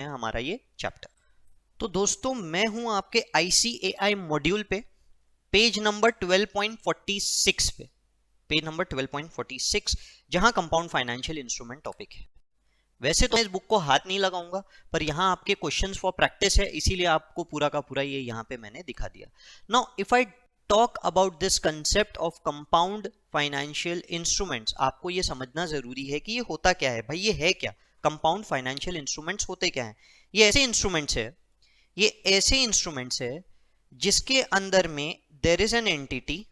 हैं हमारा ये चैप्टर। तो दोस्तों मैं हूं आपके ICAI मॉड्यूल पे, पेज नंबर 12.46 पे, पेज नंबर 12.46, जहां कंपाउंड फाइनेंशियल इंस्ट्रूमेंट टॉपिक है। वैसे तो मैं इस बुक को हाथ नहीं लगाऊंगा, पर यहां आपके क्वेश्चंस फॉर प्रैक्टिस है, इसीलिए आपको पूरा का पूरा ये यहां पे मैंने दिखा दिया। Now if I talk about this concept of compound financial instruments, आपको ये समझना जरूरी है कि ये होता क्या है भाई, ये है क्या, कंपाउंड फाइनेंशियल इंस्ट्रूमेंट्स होते क्या है। ये ऐसे इंस्ट्रूमेंट्स है जिसके अंदर में there is an entity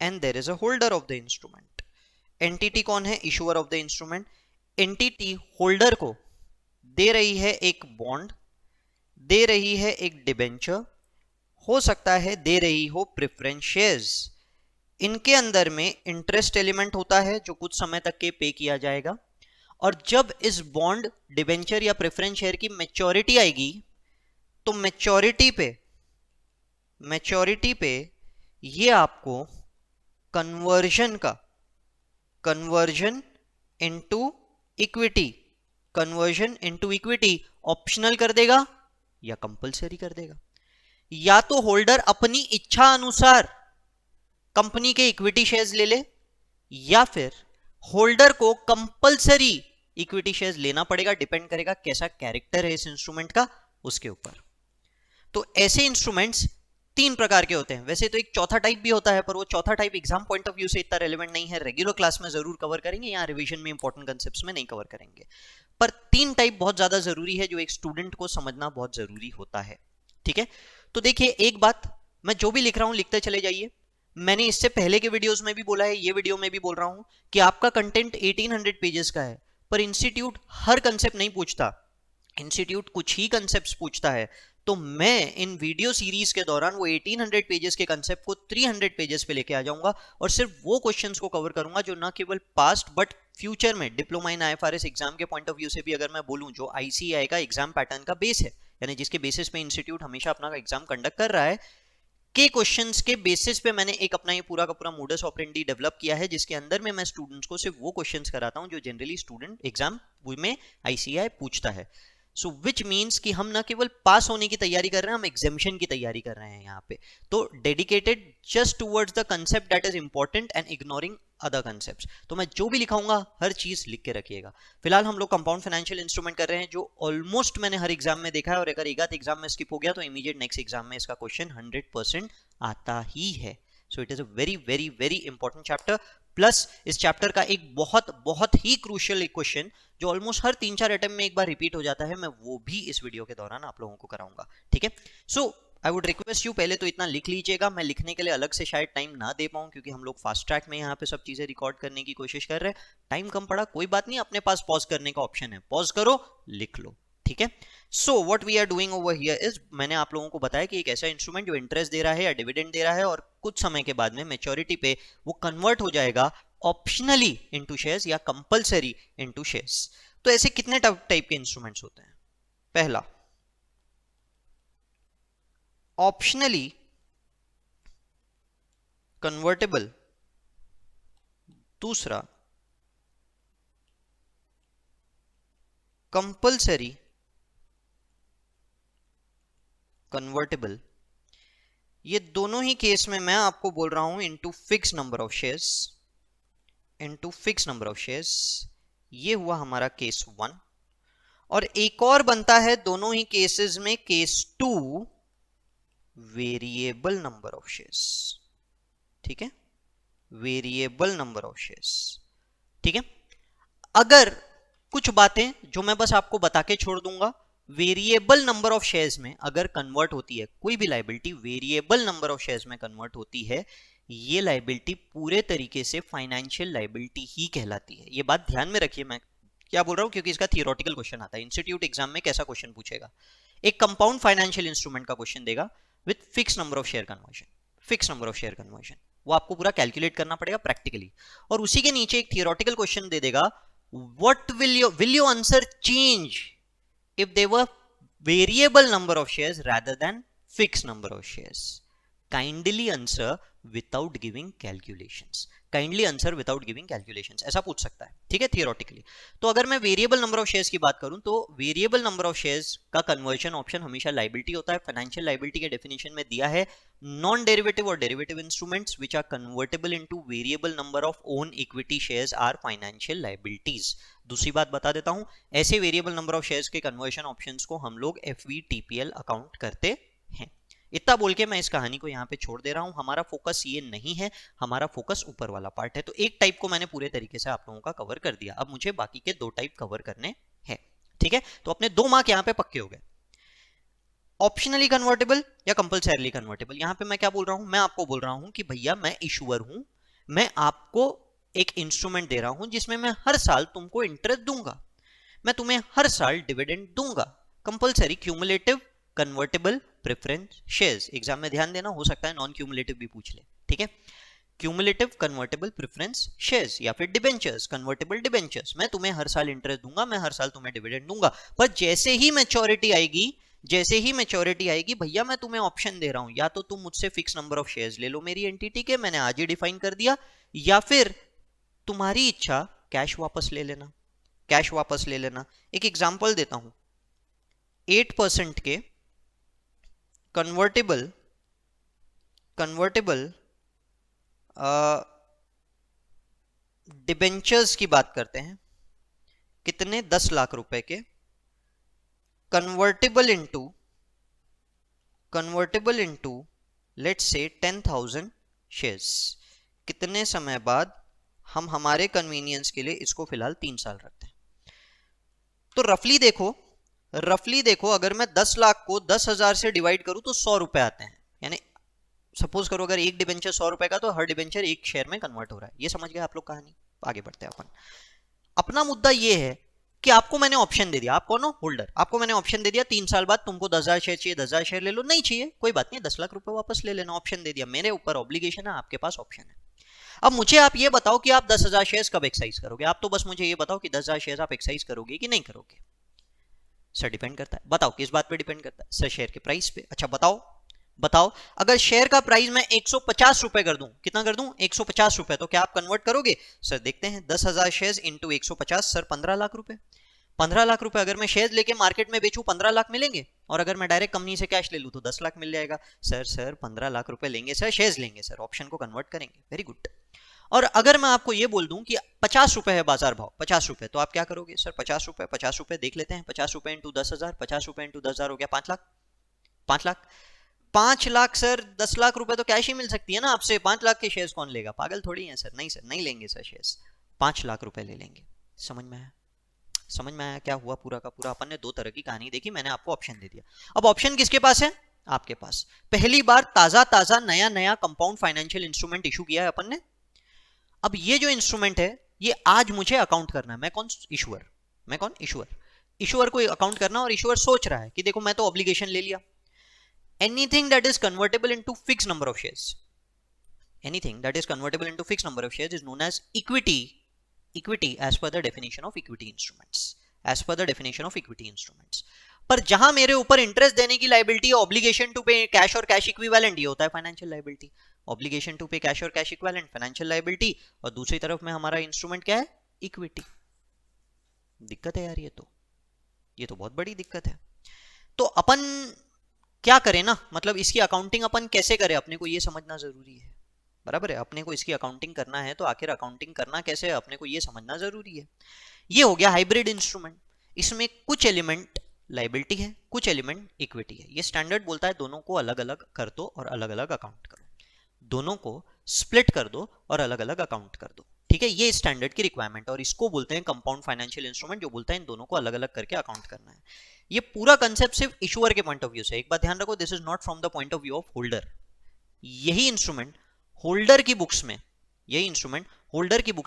and there is a holder of the instrument. Entity कौन है? Issuer of the instrument. Entity holder को दे रही है एक बॉन्ड, दे रही है एक डिबेंचर, हो सकता है दे रही हो प्रेफरेंस शेयर्स। इनके अंदर में इंटरेस्ट एलिमेंट होता है जो कुछ समय तक के पे किया जाएगा, और जब इस बॉन्ड, डिबेंचर या प्रेफरेंस शेयर की मैच्योरिटी आएगी तो मैच्योरिटी पे ये आपको कन्वर्जन इनटू इक्विटी ऑप्शनल कर देगा या कंपलसरी कर देगा। या तो होल्डर अपनी इच्छा अनुसार कंपनी के इक्विटी शेयर्स ले ले, या फिर होल्डर को कंपलसरी इक्विटी शेयर्स लेना पड़ेगा, डिपेंड करेगा कैसा कैरेक्टर है इस इंस्ट्रूमेंट का उसके ऊपर। तो ऐसे इंस्ट्रूमेंट्स तीन प्रकार के होते हैं। वैसे तो एक चौथा टाइप भी होता है, पर वो चौथा type exam point of view से इतना रेलेवेंट नहीं है, रेगुलर क्लास में जरूर कवर करेंगे, यहाँ रिवीजन में इंपॉर्टेंट कंसेप्ट्स में नहीं कवर करेंगे। पर तीन टाइप बहुत ज्यादा जरूरी है जो एक स्टूडेंट को समझना बहुत जरूरी होता है। ठीक है, तो देखिए एक बात, मैं जो भी लिख रहा हूं लिखते चले जाइए। मैंने इससे पहले के वीडियोस में भी बोला है, ये वीडियो में भी बोल रहा हूं कि आपका कंटेंट 1800 पेजेस का है, पर इंस्टीट्यूट हर कंसेप्ट नहीं पूछता, इंस्टीट्यूट कुछ ही कंसेप्ट पूछता है। तो मैं इन वीडियो सीरीज के दौरान वो 1800 पेजेस के कंसेप्ट को 300 पेजेस पे लेके आ जाऊंगा, और सिर्फ वो क्वेश्चंस को कवर करूंगा जो ना केवल पास्ट बट फ्यूचर में डिप्लोमा इन IFRS एग्जाम के पॉइंट ऑफ व्यू से भी अगर मैं बोलूं, जो ICAI का एग्जाम पैटर्न का बेस है, यानी जिसके बेसिस पे इंस्टीट्यूट हमेशा अपना एग्जाम कंडक्ट कर रहा है, के क्वेश्चंस के बेसिस पे मैंने एक अपना ये पूरा का पूरा मोडस ऑपरेंडी डेवलप किया है, जिसके अंदर में मैं स्टूडेंट्स को सिर्फ वो क्वेश्चंस कराता हूं जो जनरली स्टूडेंट एग्जाम में ICAI पूछता है। सो विच मीन्स कि हम ना केवल पास होने की तैयारी कर रहे हैं, हम एग्जामिशन की तैयारी कर रहे हैं यहाँ पे। तो dedicated just towards the concept that is important and ignoring other concepts. तो मैं जो भी लिखाऊंगा हर चीज लिख के रखिएगा। फिलहाल हम लोग कंपाउंड फाइनेंशियल इंस्ट्रूमेंट कर रहे हैं, जो ऑलमोस्ट मैंने हर एग्जाम में देखा है, और अगर एक आध एग्जाम में स्किप हो गया तो इमीडिएट नेक्स्ट एग्जाम में इसका क्वेश्चन 100% आता ही है। So it is a very very very important chapter. Plus इस चैप्टर का एक बहुत ही क्रूशियल क्वेश्चन जो ऑलमोस्ट हर 3-4 अटेम्प्ट में एक बार रिपीट हो जाता है, मैं वो भी इस वीडियो के दौरान आप लोगों को कराऊंगा। ठीक है, सो आई वुड रिक्वेस्ट यू, पहले तो इतना लिख लीजिएगा। मैं लिखने के लिए अलग से शायद टाइम ना दे पाऊं, क्योंकि हम लोग फास्ट ट्रैक में यहाँ पे सब चीजें रिकॉर्ड करने की कोशिश कर रहे हैं। टाइम कम पड़ा, कोई बात नहीं, अपने पास पॉज करने का ऑप्शन है, पॉज करो, लिख लो। ठीक है, so what we are doing over here is, मैंने आप लोगों को बताया कि एक ऐसा इंस्ट्रूमेंट जो इंटरेस्ट दे रहा है या डिविडेंड दे रहा है, और कुछ समय के बाद में मैच्योरिटी पे वो कन्वर्ट हो जाएगा ऑप्शनली इनटू शेयर्स या कंपलसरी इनटू शेयर्स। तो ऐसे कितने टाइप के इंस्ट्रूमेंट्स होते हैं? पहला, ऑप्शनली कन्वर्टेबल। दूसरा, कंपलसरी कन्वर्टेबल। ये दोनों ही केस में मैं आपको बोल रहा हूं into fix number of shares, into fix number of shares. ये हुआ हमारा केस 1। और एक और बनता है दोनों ही केसेस में, case 2, variable number of shares. ठीक है, वेरिएबल नंबर ऑफ शेयर्स। ठीक है, अगर कुछ बातें जो मैं बस आपको बता के छोड़ दूंगा, वेरिएबल नंबर ऑफ शेयर्स में अगर कन्वर्ट होती है कोई भी liability, variable number of shares में कन्वर्ट होती है, ये लायबिलिटी पूरे तरीके से फाइनेंशियल लायबिलिटी ही कहलाती है। ये बात ध्यान में रखिए, मैं क्या बोल रहा हूं, क्योंकि इसका थियोरेटिकल क्वेश्चन आता है। इंस्टीट्यूट एग्जाम में कैसा क्वेश्चन पूछेगा? एक कंपाउंड फाइनेंशियल इंस्ट्रूमेंट का क्वेश्चन देगा with fix number of share conversion, fix number of share conversion, वो आपको पूरा कैलकुलेट करना पड़ेगा प्रैक्टिकली। और उसी के नीचे एक थियोरेटिकल क्वेश्चन दे देगा, what will your answer change if they were variable number of shares rather than fixed number of shares? Kindly answer without giving calculations, kindly answer without giving calculations, ऐसा पूछ सकता है, ठीक है, थियोरेटिकली। तो अगर मैं वेरिएबल नंबर ऑफ शेयर्स की बात करूं तो वेरिएबल नंबर ऑफ शेयर्स का कन्वर्जन ऑप्शन हमेशा लायबिलिटी होता है। फाइनेंशियल लायबिलिटी के डेफिनेशन में दिया है नॉन डेरिवेटिव और derivative instruments which are convertible into variable number of own equity shares are financial liabilities. दूसरी बात बता देता हूं, ऐसे वेरिएबल नंबर ऑफ शेयर्स के कन्वर्जन ऑप्शंस को हम लोग एफवीटीपीएल अकाउंट करते हैं। इतना बोल के मैं इस कहानी को यहाँ पे छोड़ दे रहा हूं। हमारा फोकस ये नहीं है, हमारा फोकस ऊपर वाला पार्ट है। तो एक टाइप को मैंने पूरे तरीके से आप लोगों का कवर कर दिया, अब मुझे बाकी के दो टाइप कवर करने हैं, ठीक है। तो अपने 2 मार्क यहाँ पे पक्के हो गए। ऑप्शनली कन्वर्टेबल या कंपल्सरीली कन्वर्टेबल, यहां पे मैं क्या बोल रहा हूं, मैं आपको बोल रहा हूं कि भैया मैं इशूअर हूं, मैं आपको एक इंस्ट्रूमेंट दे रहा हूं जिसमें मैं हर साल तुमको इंटरेस्ट दूंगा, मैं तुम्हें हर साल डिविडेंड दूंगा। Compulsory cumulative convertible preference shares, exam में ध्यान देना, हो सकता है नॉन क्यूमुलेटिव भी पूछ ले, ठीक है। क्यूमुलेटिव कन्वर्टेबल प्रेफरेंस शेयर्स या फिर डिबेंचर्स, कन्वर्टेबल डिबेंचर्स, मैं तुम्हें हर साल इंटरेस्ट दूंगा, मैं हर साल तुम्हें डिविडेंड दूंगा, पर जैसे ही मैच्योरिटी आएगी, जैसे ही मैच्योरिटी आएगी भैया मैं तुम्हें ऑप्शन दे रहा हूं, या तो तुम मुझसे फिक्स नंबर ऑफ शेयर्स ले लो मेरी एंटिटी के, मैंने आज ही डिफाइन कर दिया, या फिर तुम्हारी इच्छा कैश वापस ले लेना, कैश वापस ले लेना। एक एग्जांपल देता हूं, 8% के कन्वर्टेबल डिबेंचर्स की बात करते हैं, कितने, 10 लाख रुपए के, convertible into let's say 10,000 shares. कितने समय बाद हम हमारे कन्वीनियंस के लिए इसको फिलहाल 3 साल रखते हैं। तो रफली देखो अगर मैं 10 लाख को 10,000 से डिवाइड करूं तो 100 रुपए आते हैं, यानी सपोज करो अगर एक डिबेंचर 100 रुपए का, तो हर डिबेंचर एक शेयर में कन्वर्ट हो रहा है। ये समझ गए आप लोग कहानी, आगे बढ़ते हैं अपन। अपना मुद्दा ये है कि आपको मैंने ऑप्शन दे दिया, आप कौन हो, होल्डर, आपको मैंने ऑप्शन दे दिया 3 साल बाद तुमको 10,000 शेयर चाहिए, 10,000 शेयर ले लो, नहीं चाहिए कोई बात नहीं, 10 लाख रुपए वापस ले लेना, ऑप्शन दे दिया, मेरे ऊपर ऑब्लिगेशन है, आपके पास ऑप्शन है। अब मुझे आप ये बताओ कि आप 10,000 शेयर्स कब एक्सरसाइज करोगे, आप तो बस मुझे ये बताओ कि 10,000 शेयर्स आप एक्सरसाइज करोगे कि नहीं करोगे। सर डिपेंड करता है, बताओ किस बात पे डिपेंड करता है, सर शेयर के प्राइस पे। अच्छा बताओ अगर शेयर का प्राइस मैं 150 रुपए कर दूं, कितना कर दूं, 150 रुपए, तो क्या आप कन्वर्ट करोगे। सर देखते हैं, 10,000 शेयर्स इंटू 150, सर 15 लाख रुपए। 15 लाख रुपए अगर मैं शेयर लेके मार्केट में बेचूं 15 लाख मिलेंगे, और अगर मैं डायरेक्ट कंपनी से कैश ले लूं तो 10 लाख मिल जाएगा। सर 15 लाख रुपए लेंगे सर, शेयर्स लेंगे सर, ऑप्शन को कन्वर्ट करेंगे, वेरी गुड। और अगर मैं आपको ये बोल दूं कि 50 रुपए है बाजार भाव, 50 रुपए, तो आप क्या करोगे, सर 50 रुपए देख लेते हैं, 50 रुपए इंटू 10,000, 50 रुपए इंटू 10,000 हो गया 5 लाख, 5 लाख सर, 10 लाख रुपए तो कैश ही मिल सकती है ना आपसे, 5 लाख के शेयर्स कौन लेगा, पागल थोड़ी है सर, नहीं सर नहीं लेंगे सर शेयर्स, 5 लाख रुपए ले लेंगे। समझ में आया क्या हुआ, पूरा का पूरा अपन ने 2 तरह की कहानी देखी, मैंने आपको ऑप्शन दे दिया। अब ऑप्शन किसके पास है, आपके पास। पहली बार ताजा नया कंपाउंड फाइनेंशियल इंस्ट्रूमेंट इशू किया है अपन ने। अब ये जो इंस्ट्रूमेंट है ये आज मुझे अकाउंट करना है, मैं कौन, इशूअर को अकाउंट करना, और इशूअर सोच रहा है कि देखो मैं तो ऑब्लिगेशन ले लिया। Anything that is convertible into fixed number of shares is known as equity as per the definition of equity instruments. पर जहां मेरे ऊपर इंटरेस्ट देने की लायबिलिटी, ऑब्लिगेशन टू पे कैश और कैश इक्विवेलेंट, ये होता है फाइनेंशियल लायबिलिटी, ऑब्लिगेशन टू पे कैश और कैश इक्विवेलेंट फाइनेंशियल लायबिलिटी, और दूसरी तरफ में हमारा इंस्ट्रूमेंट क्या है, इक्विटी। दिक्कत है यार, ये तो बहुत बड़ी दिक्कत है। तो अपन क्या करें ना, मतलब इसकी अकाउंटिंग अपन कैसे करें, अपने को ये समझना जरूरी है, बराबर है। अपने को इसकी अकाउंटिंग करना है तो आखिर अकाउंटिंग करना कैसे है, अपने को ये समझना जरूरी है। ये हो गया हाइब्रिड इंस्ट्रूमेंट, इसमें कुछ एलिमेंट लायबिलिटी है, कुछ एलिमेंट इक्विटी है। ये स्टैंडर्ड बोलता है दोनों को अलग अलग कर दो और अलग अलग अकाउंट करो, दोनों को स्प्लिट कर दो और अलग अलग अकाउंट कर दो, ठीक है। ये स्टैंडर्ड की रिक्वायरमेंट, और इसको बोलते हैं कंपाउंड फाइनेंशियल इंस्ट्रूमेंट, जो बोलता है इन दोनों को अलग अलग करके अकाउंट करना है। ये पूरा कंसेप्ट सिर्फ इशूअर के पॉइंट ऑफ व्यू से, एक बात ध्यान रखो, this is not from the point of view of holder. यही इंस्ट्रूमेंट होल्डर की बुक्स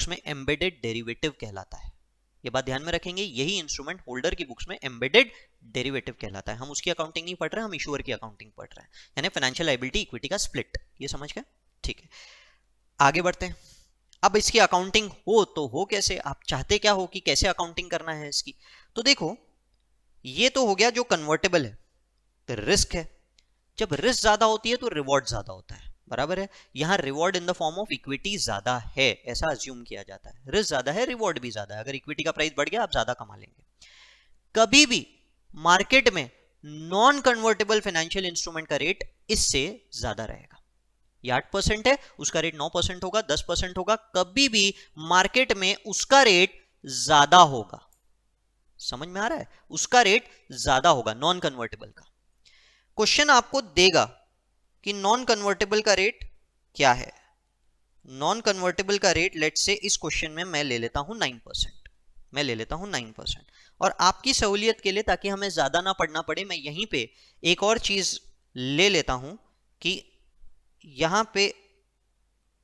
में एम्बेडेड डेरिवेटिव कहलाता है, ये बात ध्यान में रखेंगे। यही इंस्ट्रूमेंट होल्डर की बुक्स में एम्बेडेड डेरिवेटिव कहलाता है। हम उसकी अकाउंटिंग नहीं पढ़ रहे, हम इशूअर की अकाउंटिंग पढ़ रहे हैं, यानी फाइनेंशियल लायबिलिटी इक्विटी का स्प्लिट, ये समझ गए, ठीक है। आगे बढ़ते हैं। अब इसकी अकाउंटिंग हो तो हो कैसे, आप चाहते क्या हो कि कैसे अकाउंटिंग करना है इसकी। तो देखो, ये तो हो गया जो कन्वर्टेबल है, तो रिस्क है, जब रिस्क ज्यादा होती है तो रिवॉर्ड ज्यादा होता है, बराबर है। यहां reward in the form of equity ज्यादा है, ऐसा अज्यूम किया जाता है। रिस्क ज्यादा है, रिवॉर्ड भी ज्यादा है। अगर इक्विटी का प्राइस बढ़ गया आप ज्यादा कमा लेंगे। कभी भी मार्केट में नॉन कन्वर्टेबल फाइनेंशियल इंस्ट्रूमेंट का रेट इससे ज्यादा रहेगा। ये 8% है, उसका रेट 9% होगा, 10% होगा। कभी भी मार्केट में उसका रेट ज्यादा होगा। समझ में आ रहा है? उसका रेट ज्यादा होगा नॉन कन्वर्टेबल का। क्वेश्चन आपको देगा कि नॉन कन्वर्टेबल का रेट क्या है। नॉन कन्वर्टेबल का रेट लेट से इस क्वेश्चन में मैं ले लेता हूं 9%। मैं ले लेता हूं 9%। और आपकी सहूलियत के लिए, ताकि हमें ज्यादा ना पढ़ना पड़े, मैं यहीं पे एक और चीज ले लेता हूं कि यहां पे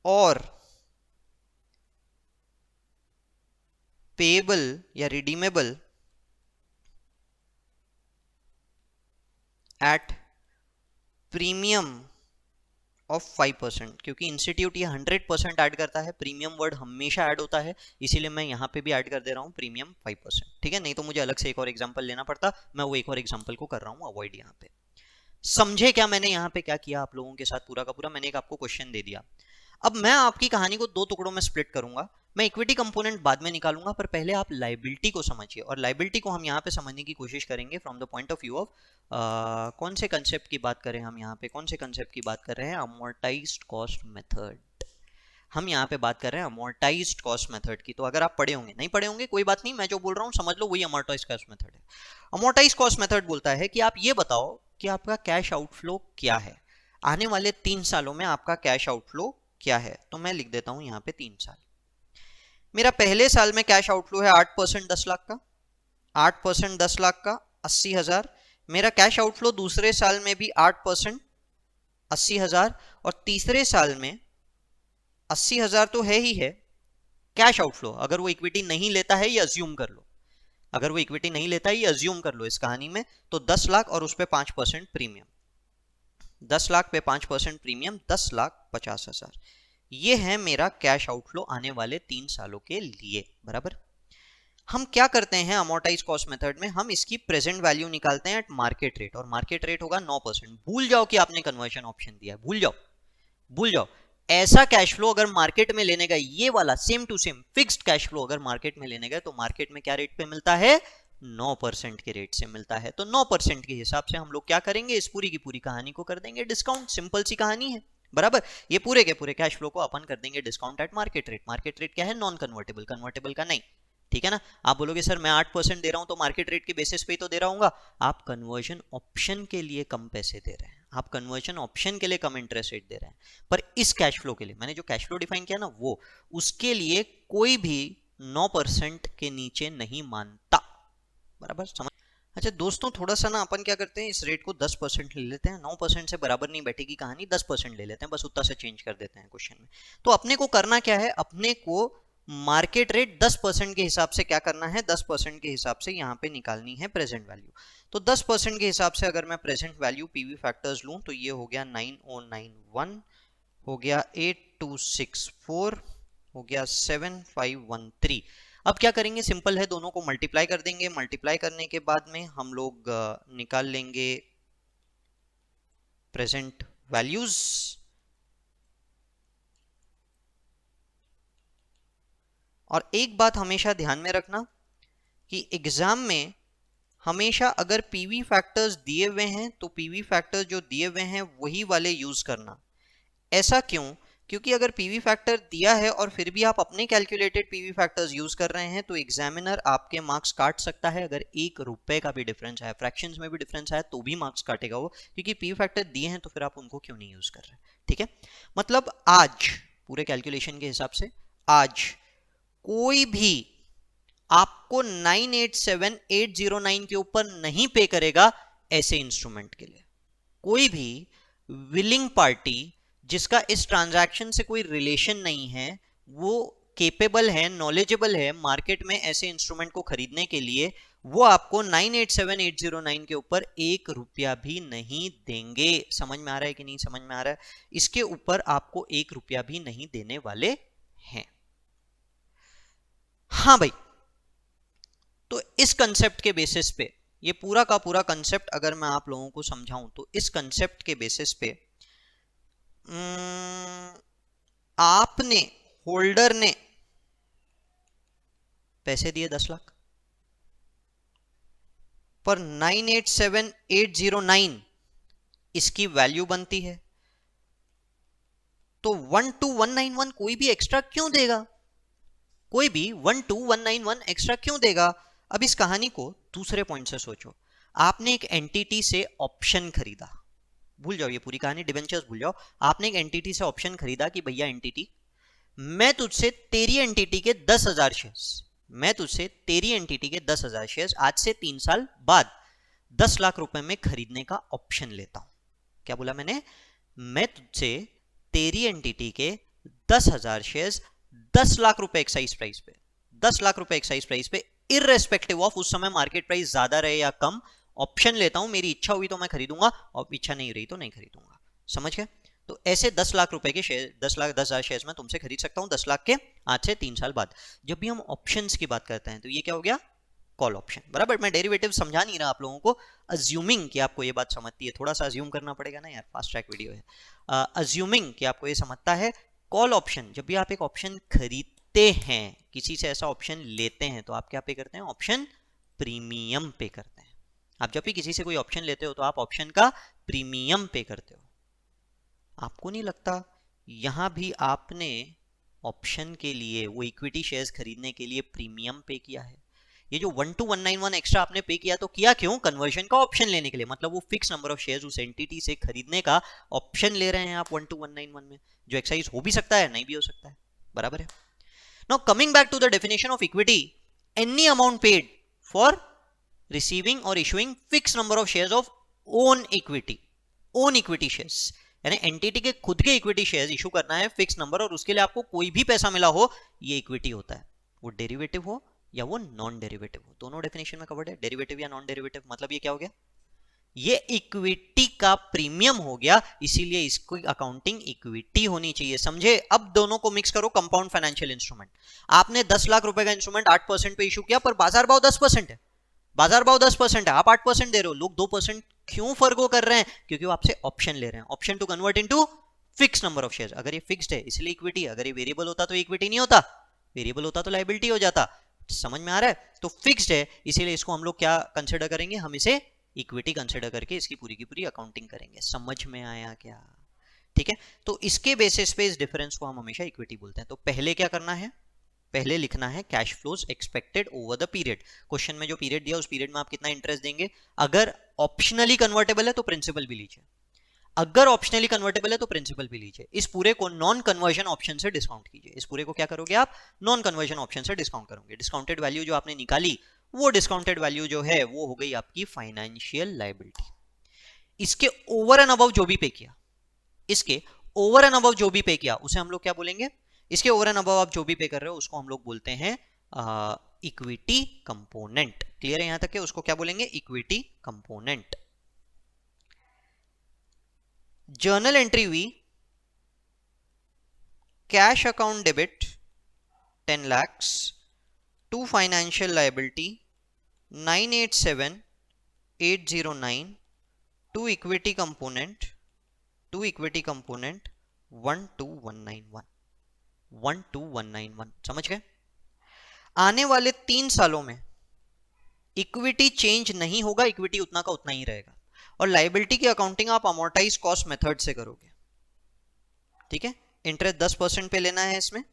और पेएबल या रिडीमेबल एट प्रीमियम ऑफ 5%, क्योंकि इंस्टीट्यूट ये 100% ऐड करता है, प्रीमियम वर्ड हमेशा ऐड होता है, इसीलिए मैं यहाँ पे भी ऐड कर दे रहा हूँ प्रीमियम 5%। ठीक है, नहीं तो मुझे अलग से एक और एग्जांपल लेना पड़ता। मैं वो एक और एग्जांपल को कर रहा हूँ अवॉइड यहाँ पे। समझे क्या मैंने यहाँ पे क्या किया आप लोगों के साथ पूरा का पूरा? मैंने एक आपको क्वेश्चन दे दिया। अब मैं आपकी कहानी को दो टुकड़ों में स्प्लिट करूंगा। मैं इक्विटी कंपोनेंट बाद में निकालूंगा, पर पहले आप लाइबिलिटी को समझिए। और लाइबिलिटी को हम यहाँ पे समझने की कोशिश करेंगे from the point of view of कौन से कंसेप्ट की बात करें हम यहाँ पे? कौन से कंसेप्ट की बात कर रहे हैं? Amortised cost method. हम यहाँ पे बात कर रहे हैं अमोर्टाइज्ड कॉस्ट मेथड की। तो अगर आप पढ़े होंगे, नहीं पढ़े होंगे कोई बात नहीं, मैं जो बोल रहा हूँ समझ लो, वही अमोर्टाइज्ड कॉस्ट मेथड है। अमोर्टाइज्ड कॉस्ट मेथड बोलता है कि आप ये बताओ कि आपका कैश आउटफ्लो क्या है, आने वाले 3 सालों में आपका कैश आउटफ्लो क्या है। तो मैं लिख देता हूं यहाँ पे 3 साल। मेरा पहले साल में कैश आउटफ्लो है 8% 10 लाख का, 8% 10 लाख का 80,000। मेरा कैश आउटफ्लो दूसरे साल में भी 8% 80,000, और तीसरे साल में 80,000 तो है ही है कैश आउटफ्लो। अगर वो इक्विटी नहीं लेता है, ये अज्यूम कर लो, अगर वो इक्विटी नहीं लेता है, ये अज्यूम कर लो इस कहानी में, तो 10 लाख और उस पर 5% प्रीमियम, 10 लाख पे 5% प्रीमियम, 10,50,000। ये है मेरा कैश आउटफ्लो आने वाले 3 सालों के लिए। बराबर। हम क्या करते हैं अमोर्टाइज कॉस्ट मेथड में? हम इसकी प्रेजेंट वैल्यू निकालते हैं एट मार्केट रेट, और मार्केट रेट होगा 9%। भूल जाओ कि आपने कन्वर्जन ऑप्शन दिया है, भूल जाओ, भूल जाओ। ऐसा कैश फ्लो अगर मार्केट में लेने गए, ये वाला same to same fixed cash flow अगर मार्केट में लेने गए, तो मार्केट में क्या रेट पे मिलता है? 9% के रेट से मिलता है। तो 9% के हिसाब से हम लोग क्या करेंगे? इस पूरी की पूरी कहानी को कर देंगे डिस्काउंट। सिंपल सी कहानी है। बराबर। ये पूरे के पूरे कैश फ्लो को अपन कर देंगे discount at market rate. Market rate क्या है? नॉन कन्वर्टेबल, कन्वर्टेबल का नहीं। ठीक है ना? आप बोलोगे सर मैं 8% दे रहा हूं तो मार्केट रेट के बेसिस पे ही तो दे रहा हूँ। आप कन्वर्जन ऑप्शन के लिए कम पैसे दे रहे हैं, आप कन्वर्जन ऑप्शन के लिए कम इंटरेस्ट रेट दे रहे हैं। पर इस कैश फ्लो के लिए, मैंने जो कैश फ्लो डिफाइन किया ना, वो उसके लिए कोई भी 9% के नीचे नहीं मानता। बराबर समझ? अच्छा दोस्तों, थोड़ा सा ना अपन क्या करते हैं, इस रेट को 10% ले लेते हैं। 9% से बराबर नहीं बैठेगी कहानी, 10% ले लेते हैं, बस उतना से चेंज कर देते हैं क्वेश्चन में। तो अपने को करना क्या है? अपने को मार्केट रेट 10% के हिसाब से क्या करना है? 10% के हिसाब से यहाँ पे निकालनी है प्रेजेंट वैल्यू। तो 10% के हिसाब से अगर मैं प्रेजेंट वैल्यू पीवी फैक्टर्स लूं, तो ये हो गया 9091, हो गया 8264, हो गया 7513। अब क्या करेंगे? सिंपल है, दोनों को मल्टीप्लाई कर देंगे। मल्टीप्लाई करने के बाद में हम लोग निकाल लेंगे प्रेजेंट वैल्यूज। और एक बात हमेशा ध्यान में रखना कि एग्जाम में हमेशा अगर पीवी फैक्टर्स दिए हुए हैं तो पीवी फैक्टर्स जो दिए हुए हैं वही वाले यूज करना। ऐसा क्यों? क्योंकि अगर पीवी फैक्टर दिया है और फिर भी आप अपने कैलकुलेटेड पीवी फैक्टर्स यूज कर रहे हैं, तो एग्जामिनर आपके मार्क्स काट सकता है। अगर ₹1 का भी डिफरेंस है, फ्रैक्शंस में भी डिफरेंस है, तो भी मार्क्स काटेगा वो, क्योंकि पीवी फैक्टर दिए हैं तो फिर आप उनको क्यों नहीं यूज कर रहे? ठीक है, मतलब आज पूरे कैलकुलेशन के हिसाब से आज कोई भी आपको 987809 के ऊपर नहीं पे करेगा ऐसे इंस्ट्रूमेंट के लिए। कोई भी विलिंग पार्टी जिसका इस ट्रांजैक्शन से कोई रिलेशन नहीं है, वो केपेबल है, नॉलेजेबल है मार्केट में ऐसे इंस्ट्रूमेंट को खरीदने के लिए, वो आपको 987809 के ऊपर ₹1 भी नहीं देंगे। समझ में आ रहा है कि नहीं समझ में आ रहा है? इसके ऊपर आपको ₹1 भी नहीं देने वाले हैं। हाँ भाई, तो इस कंसेप्ट के बेसिस पे, ये पूरा का पूरा कंसेप्ट अगर मैं आप लोगों को समझाऊं, तो इस कंसेप्ट के बेसिस पे आपने, होल्डर ने पैसे दिए 10 लाख, पर 987809 इसकी वैल्यू बनती है, तो 12191 कोई भी एक्स्ट्रा क्यों देगा? कोई भी 12191 एक्स्ट्रा क्यों देगा? अब इस कहानी को दूसरे पॉइंट से सोचो। आपने एक एंटिटी से ऑप्शन खरीदा, भूल जाओ ये पूरी कहानी, डिबेंचर्स भूल जाओ। आपने एक एंटिटी से ऑप्शन खरीदा कि भैया एंटिटी, मैं तुझसे तेरी एंटिटी के 10,000 शेयर्स, मैं तुझसे तेरी एंटिटी के 10,000 शेयर्स आज से 3 साल बाद 10 लाख रुपए में खरीदने का ऑप्शन लेता हूं। क्या बोला मैंने? मैं तुझसे तेरी एंटिटी के 10,000 शेयर्स 10 लाख रुपए एक्साइज प्राइस पे, 10 लाख रुपए एक्साइज प्राइस पे, इररेस्पेक्टिव ऑफ उस समय मार्केट प्राइस ज्यादा रहे या कम, ऑप्शन लेता हूं। मेरी इच्छा हुई तो मैं खरीदूंगा और इच्छा नहीं रही तो नहीं खरीदूंगा। समझ गए? तो ऐसे 10 लाख रुपए के शेयर, 10,000 शेयर्स में तुमसे खरीद सकता हूं 10 लाख के, आज से 3 साल बाद। जब भी हम ऑप्शंस की बात करते हैं तो ये क्या हो गया? Call option. बराबर? मैं डेरिवेटिव समझा नहीं रहा आप लोगों को, अज्यूमिंग कि आपको ये बात समझती है, थोड़ा सा अज्यूम करना पड़ेगा ना यार, फास्ट ट्रैक वीडियो है। अज्यूमिंग कि आपको ये समझता है, कॉल ऑप्शन, जब भी आप एक ऑप्शन खरीदते हैं, किसी से ऐसा ऑप्शन लेते हैं, तो आप क्या पे करते हैं? ऑप्शन प्रीमियम पे करते हैं। आप जब भी किसी से कोई ऑप्शन लेते हो तो आप ऑप्शन का प्रीमियम पे करते हो। आपको नहीं लगता यहां भी आपने ऑप्शन के लिए, वो इक्विटी शेयर्स खरीदने के लिए प्रीमियम पे किया है? ये जो 12191 एक्स्ट्रा आपने पे किया, तो किया क्यों? कन्वर्जन का ऑप्शन लेने के लिए। मतलब वो फिक्स नंबर ऑफ शेयर्स उस एंटिटी से खरीदने का ऑप्शन ले रहे हैं आप 12191 में, जो एक्सरसाइज हो भी सकता है, नहीं भी हो सकता है। बराबर है? Now coming back to the definition of equity, any amount paid for receiving or issuing fix number of shares of own equity, own equity shares, यानी एंटिटी के खुद के इक्विटी शेयर्स इशू करना है फिक्स नंबर, और उसके लिए आपको कोई भी पैसा मिला हो, ये इक्विटी होता है। वो डेरिवेटिव हो या वो नॉन डेरिवेटिव हो, दोनों डेफिनेशन में कवर्ड है, डेरिवेटिव या नॉन डेरिवेटिव। मतलब ये क्या हो गया? ये इक्विटी का प्रीमियम हो गया, इसीलिए इसको अकाउंटिंग इक्विटी होनी चाहिए। समझे? अब दोनों को मिक्स करो, कंपाउंड फाइनेंशियल इंस्ट्रूमेंट। आपने 10 लाख रुपए का इंस्ट्रूमेंट 8% पे इशू किया, पर बाजार भाव 10% है, बाजार भाव 10% है, आप 8% दे रहे हो, लोग 2% क्यों फर्गो कर रहे हैं? क्योंकि वो आपसे ऑप्शन ले रहे हैं, option to convert into fix number of shares. अगर ये फिक्स्ड है इसलिए इक्विटी, अगर ये वेरिएबल होता तो इक्विटी नहीं होता, वेरिएबल होता तो लायबिलिटी हो जाता। समझ में आ रहा है? तो फिक्स्ड है इसीलिए इसको हम लोग क्या कंसिडर करेंगे? हम इसे इक्विटी कंसिडर करके इसकी पूरी की पूरी अकाउंटिंग करेंगे। समझ में आया क्या? ठीक है, तो इसके बेसिस पे इस डिफरेंस को हम हमेशा इक्विटी बोलते हैं। तो पहले क्या करना है? पहले लिखना है cash flows expected over the period. Question में जो पीरियड दिया उस पीरियड में आप कितना इंटरेस्ट देंगे। अगर ऑप्शनली कन्वर्टेबल है तो प्रिंसिपल भी लीजिए, अगर ऑप्शनली कन्वर्टेबल है तो प्रिंसिपल भी लीजिए। इस पूरे को नॉन कन्वर्जन ऑप्शन से डिस्काउंट कीजिए। इस पूरे को क्या करोगे आप? नॉन कन्वर्जन ऑप्शन से डिस्काउंट करोगे। डिस्काउंटेड वैल्यू जो आपने निकाली, वो डिस्काउंटेड वैल्यू जो है वो हो गई आपकी फाइनेंशियल लायबिलिटी। इसके ओवर एंड अबव जो भी पे किया, इसके ओवर एंड अबव जो भी पे किया उसे हम लोग क्या बोलेंगे? इसके ओवर एंड अबव आप जो भी पे कर रहे हो उसको हम लोग बोलते हैं इक्विटी कंपोनेंट। क्लियर है यहां तक के? उसको क्या बोलेंगे? Equity component. जर्नल एंट्री हुई, cash account debit 10 lakhs to financial liability 987809 to equity component 12191 12191। समझ गए? आने वाले 3 सालों में इक्विटी चेंज नहीं होगा, इक्विटी उतना का उतना ही रहेगा, और लायबिलिटी की अकाउंटिंग आप अमोर्टाइज कॉस्ट मेथड से करोगे। ठीक है? इंटरेस्ट 10% पे लेना है इसमें,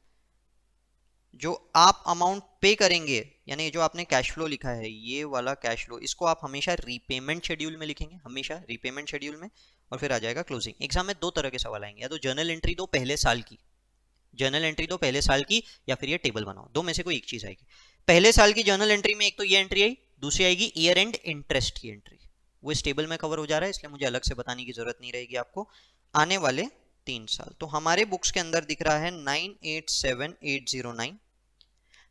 जो आप अमाउंट पे करेंगे, यानी जो आपने कैश फ्लो लिखा है, ये वाला कैश फ्लो, इसको आप हमेशा रीपेमेंट शेड्यूल में लिखेंगे, हमेशा रीपेमेंट शेड्यूल में, और फिर आ जाएगा क्लोजिंग। एग्जाम में 2 तरह के सवाल आएंगे, या तो जर्नल एंट्री दो पहले साल की, जर्नल एंट्री दो पहले साल की, या फिर ये टेबल बनाओ, दो में से कोई एक चीज आएगी। पहले साल की जर्नल एंट्री में एक तो ये एंट्री आई, दूसरी आएगी ईयर एंड इंटरेस्ट की एंट्री। वो इस टेबल में कवर हो जा रहा है, इसलिए मुझे अलग से बताने की जरूरत नहीं रहेगी आपको। आने वाले 3 साल तो हमारे बुक्स के अंदर दिख रहा है 987809।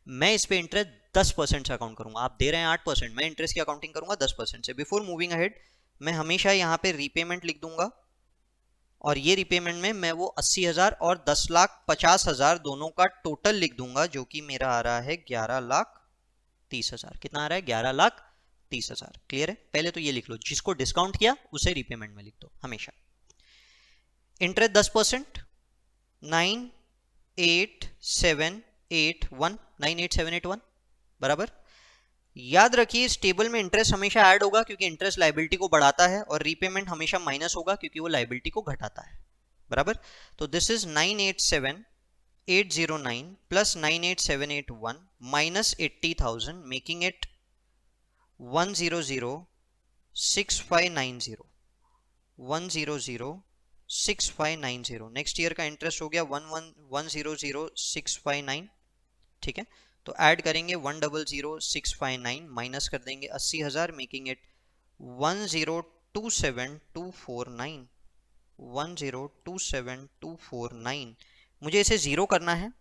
मैं इस पे इंटरेस्ट 10% से अकाउंट करूंगा। आप दे रहे हैं 8%, मैं इंटरेस्ट की अकाउंटिंग करूंगा 10% से। बिफोर मूविंग अहेड मैं हमेशा यहाँ पे रीपेमेंट लिख दूंगा, और ये रीपेमेंट में मैं वो 80,000 और 10,50,000 दोनों का टोटल लिख दूंगा, जो कि मेरा आ रहा है 11,30,000। कितना आ रहा है? 11,30,000। क्लियर है? पहले तो ये लिख लो, जिसको डिस्काउंट किया उसे रीपेमेंट में लिख दो हमेशा। इंटरेस्ट 10%, 98781, 98781 बराबर। याद रखिए इस टेबल में इंटरेस्ट हमेशा ऐड होगा क्योंकि इंटरेस्ट लायबिलिटी को बढ़ाता है, और रीपेमेंट हमेशा माइनस होगा क्योंकि वो लायबिलिटी को घटाता है, बराबर। तो this is 987,809 plus 98781 minus 80,000 making it 1006590, 1006590। Next year का इंटरेस्ट हो गया 1010659, ठीक है। तो ऐड करेंगे 1000659 माइनस कर देंगे 80,000 मेकिंग इट 1027249, 1027249। मुझे इसे जीरो करना है,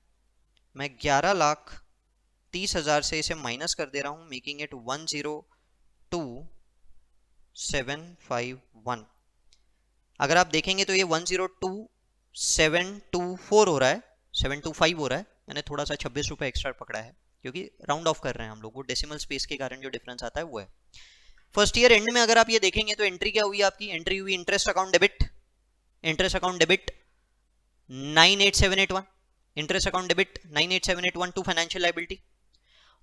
मैं 11,30,000 से इसे माइनस कर दे रहा हूं, मेकिंग इट 102,751। अगर आप देखेंगे तो ये 102,724 हो रहा है, 725 हो रहा है। मैंने थोड़ा सा 26 रुपए एक्स्ट्रा पकड़ा है क्योंकि राउंड ऑफ कर रहे हैं हम लोग, वो डेसिमल स्पेस के कारण जो डिफरेंस आता है वो है। फर्स्ट ईयर एंड में अगर आप ये देखेंगे तो एंट्री क्या हुई आपकी, एंट्री हुई interest account debit, interest account debit 98781, interest account debit 98781 to financial liability,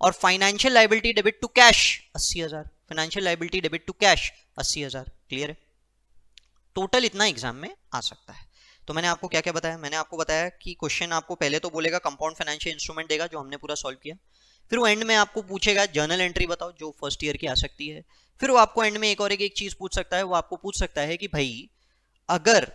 और financial liability debit to cash 80,000, financial liability debit to cash 80,000। Clear है? टोटल इतना एग्जाम में आ सकता है। तो मैंने आपको क्या क्या बताया, मैंने आपको बताया कि क्वेश्चन आपको पहले तो बोलेगा कंपाउंड फाइनेंशियल इंस्ट्रूमेंट देगा जो हमने पूरा सॉल्व किया, फिर वो एंड में आपको पूछेगा जर्नल एंट्री बताओ जो फर्स्ट ईयर की आ सकती है, फिर वो आपको एंड में एक और एक चीज पूछ सकता है, वो आपको पूछ सकता है कि भाई अगर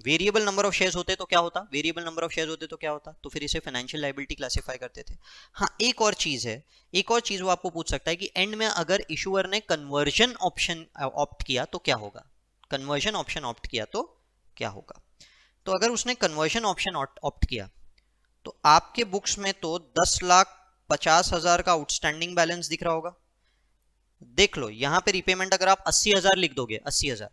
वेरिएबल नंबर ऑफ शेयर्स होते तो क्या होता, वेरिएबल नंबर ऑफ शेयर्स होते तो क्या होता, तो फिर इसे फाइनेंशियल लायबिलिटी क्लासिफाई करते थे। हाँ एक और चीज है, एक और चीज वो आपको पूछ सकता है कि एंड में अगर इशूअर ने कन्वर्जन ऑप्शन ऑप्ट किया तो क्या होगा, कन्वर्जन ऑप्शन ऑप्ट किया तो क्या होगा। तो अगर उसने कन्वर्जन ऑप्शन ऑप्ट किया तो आपके बुक्स में तो 10,50,000 का आउटस्टैंडिंग बैलेंस दिख रहा होगा। देख लो यहां पे रिपेमेंट अगर आप 80,000 लिख दोगे, 80,000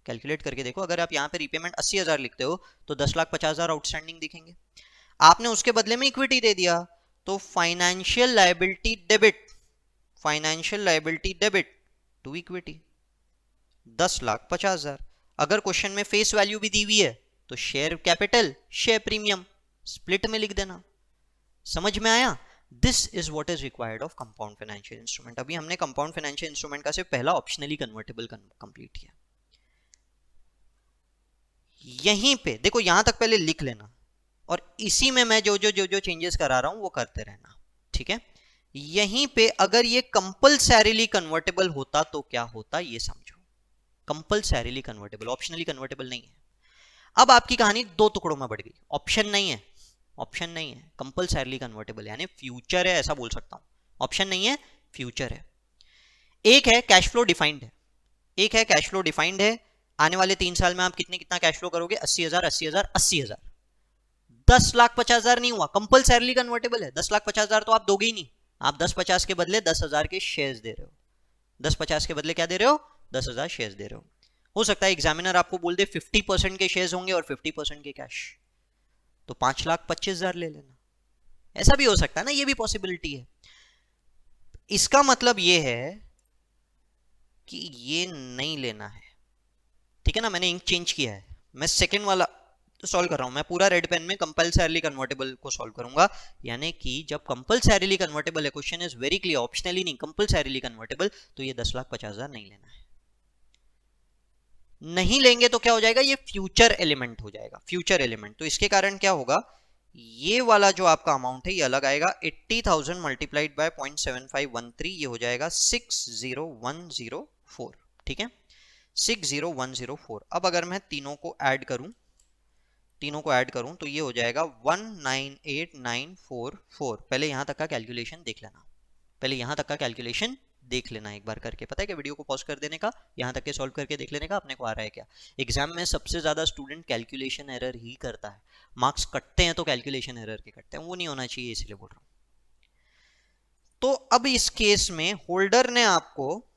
कैलकुलेट करके देखो, अगर आप यहां पे रिपेमेंट 80,000 लिखते हो तो 10,50,000 आउटस्टैंडिंग दिखेंगे। आपने उसके बदले में इक्विटी दे दिया तो financial liability debit, financial liability debit to equity 10,50,000। अगर क्वेश्चन में फेस वैल्यू भी दी हुई है तो share capital, share premium split में लिख देना। समझ में आया? This is what is required of compound financial instrument. अभी हमने कंपाउंड फाइनेंशियल इंस्ट्रूमेंट का सिर्फ पहला ऑप्शनली कन्वर्टेबल कंप्लीट किया। यहीं पे देखो, यहां तक पहले लिख लेना और इसी में मैं जो चेंजेस करा रहा हूं वो करते रहना, ठीक है। यहीं पे अगर ये कंपल्सरीली कन्वर्टेबल होता तो क्या होता ये समझो, कंपल्सरीली कन्वर्टेबल, ऑप्शनली कन्वर्टेबल नहीं है। अब आपकी कहानी दो टुकड़ों में बढ़ गई, ऑप्शन नहीं है, ऑप्शन नहीं है, कंपल्सरीली कन्वर्टेबल यानी फ्यूचर है ऐसा बोल सकता हूं, ऑप्शन नहीं है फ्यूचर है। एक है कैश फ्लो डिफाइंड है, एक है कैश फ्लो डिफाइंड है, आने वाले 3 साल में आप कितना कैश फ्लो करोगे, 80,000 80,000 80,000, 10,50,000 नहीं हुआ, कंपल्सरीली कन्वर्टेबल है। 10,50,000 तो आप दोगे ही नहीं, आप 10,50 के बदले 10,000 के शेयर्स दे रहे हो, 10,50 के बदले क्या दे रहे हो, 10,000 शेयर्स दे रहे हो। हो सकता है एग्जामिनर आपको बोल दे 50% के शेयर्स होंगे और 50% के कैश, तो 5,25,000 ले लेना, ऐसा भी हो सकता है ना, ये भी पॉसिबिलिटी है। इसका मतलब ये है कि ये नहीं लेना है, ठीक है ना। मैंने इंक चेंज किया है, मैं सेकंड वाला सॉल्व कर रहा हूं, मैं पूरा रेड पेन में कंपल्सरीली कन्वर्टेबल को सॉल्व करूंगा। यानी कि जब कंपल्सरीली कन्वर्टेबल है, question is very clear, optionally नहीं कंपल्सरीली कन्वर्टेबल, तो ये 10,50,000 नहीं लेना है। नहीं लेंगे तो क्या हो जाएगा, ये फ्यूचर एलिमेंट हो जाएगा, फ्यूचर एलिमेंट। तो इसके कारण क्या होगा, ये वाला जो आपका अमाउंट है ये अलग आएगा, 80,000 मल्टीप्लाइड बाय 0.7513, ये हो जाएगा 60,104, ठीक है, 60,104। अब अगर मैं तीनों को ऐड करूं, तीनों को ऐड करूं तो ये हो जाएगा 198,944। पहले यहां तक का कैलकुलेशन देख लेना, पहले यहां तक का कैलकुलेशन देख लेना एक बार करके। पता है क्या, वीडियो को पॉज कर देने का, यहां तक के सॉल्व करके देख लेने का अपने को आ रहा है क्या। एग्जाम में सबसे ज्यादा स्टूडेंट कैलकुलेशन एरर ही करता है, मार्क्स कटते हैं तो कैलकुलेशन एरर के कटते हैं, वो नहीं होना चाहिए इसलिए बोल रहा हूं। तो अब इस केस में होल्डर ने आपको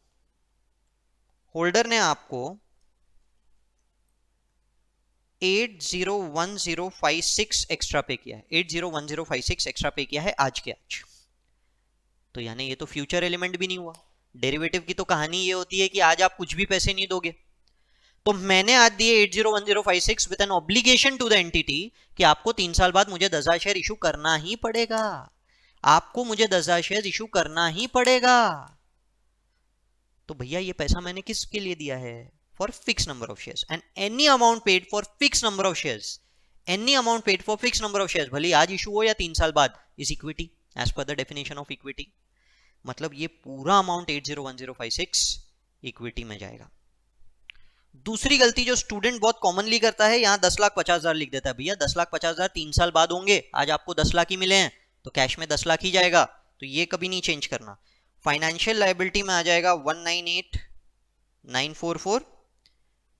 801056 एक्स्ट्रा पे किया है, 801056 एक्स्ट्रा पे किया है आज के आज। तो यानी ये तो फ्यूचर एलिमेंट भी नहीं हुआ। डेरिवेटिव की तो कहानी ये होती है कि आज आप कुछ भी पैसे नहीं दोगे तो मैंने आज दिए 801056 with an obligation to the entity कि आपको 3 साल बाद मुझे 10,000 शेयर इशू करना ही पड़ेगा, आपको मुझे 10,000 शेयर इशू करना ही पड़ेगा। तो भैया ये पैसा मैंने किसके लिए दिया है? For fix number of shares, and any amount paid for fix number of shares, any amount paid for fix number of shares, भले आज इशू हो या 3 साल बाद, is equity as per the definition of equity. मतलब ये पूरा amount 801056 equity में जाएगा। दूसरी गलती जो स्टूडेंट बहुत कॉमनली करता है, यहां 10,50,000 लिख देता है। भैया 10,50,000 3 साल बाद होंगे, आज आपको 10 लाख ही मिले हैं तो कैश में 10 लाख ही जाएगा, तो ये कभी नहीं चेंज करना। फाइनेंशियल लायबिलिटी में आ जाएगा 198,944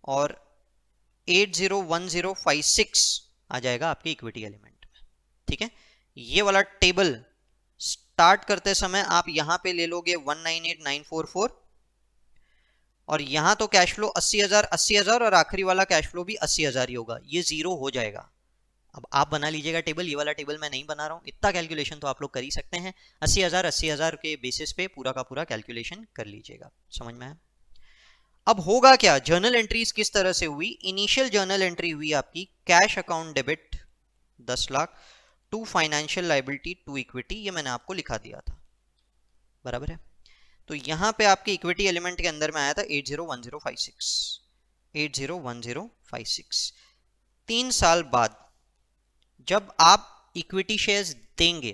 और 801056 आ जाएगा आपके इक्विटी एलिमेंट में। ठीक है, ये वाला टेबल स्टार्ट करते समय आप यहां पे ले लोगे 198,944 और यहां तो कैश फ्लो 80,000 और आखिरी वाला कैश फ्लो भी 80,000 ही होगा, ये जीरो हो जाएगा। अब आप बना लीजिएगा टेबल, ये वाला टेबल मैं नहीं बना रहा हूं, इतना कैलकुलेशन तो आप लोग कर ही सकते हैं। 80,000 के बेसिस पे पूरा का पूरा कैलकुलेशन कर लीजिएगा। समझ में आया? अब होगा क्या, जर्नल एंट्रीज किस तरह से हुई? इनिशियल जर्नल एंट्री हुई आपकी cash account debit 10 lakh to financial liability to equity, ये मैंने आपको लिखा दिया था, बराबर है। तो यहां पे आपके इक्विटी एलिमेंट के अंदर में आया था 801056। 3 साल बाद जब आप इक्विटी शेयर्स देंगे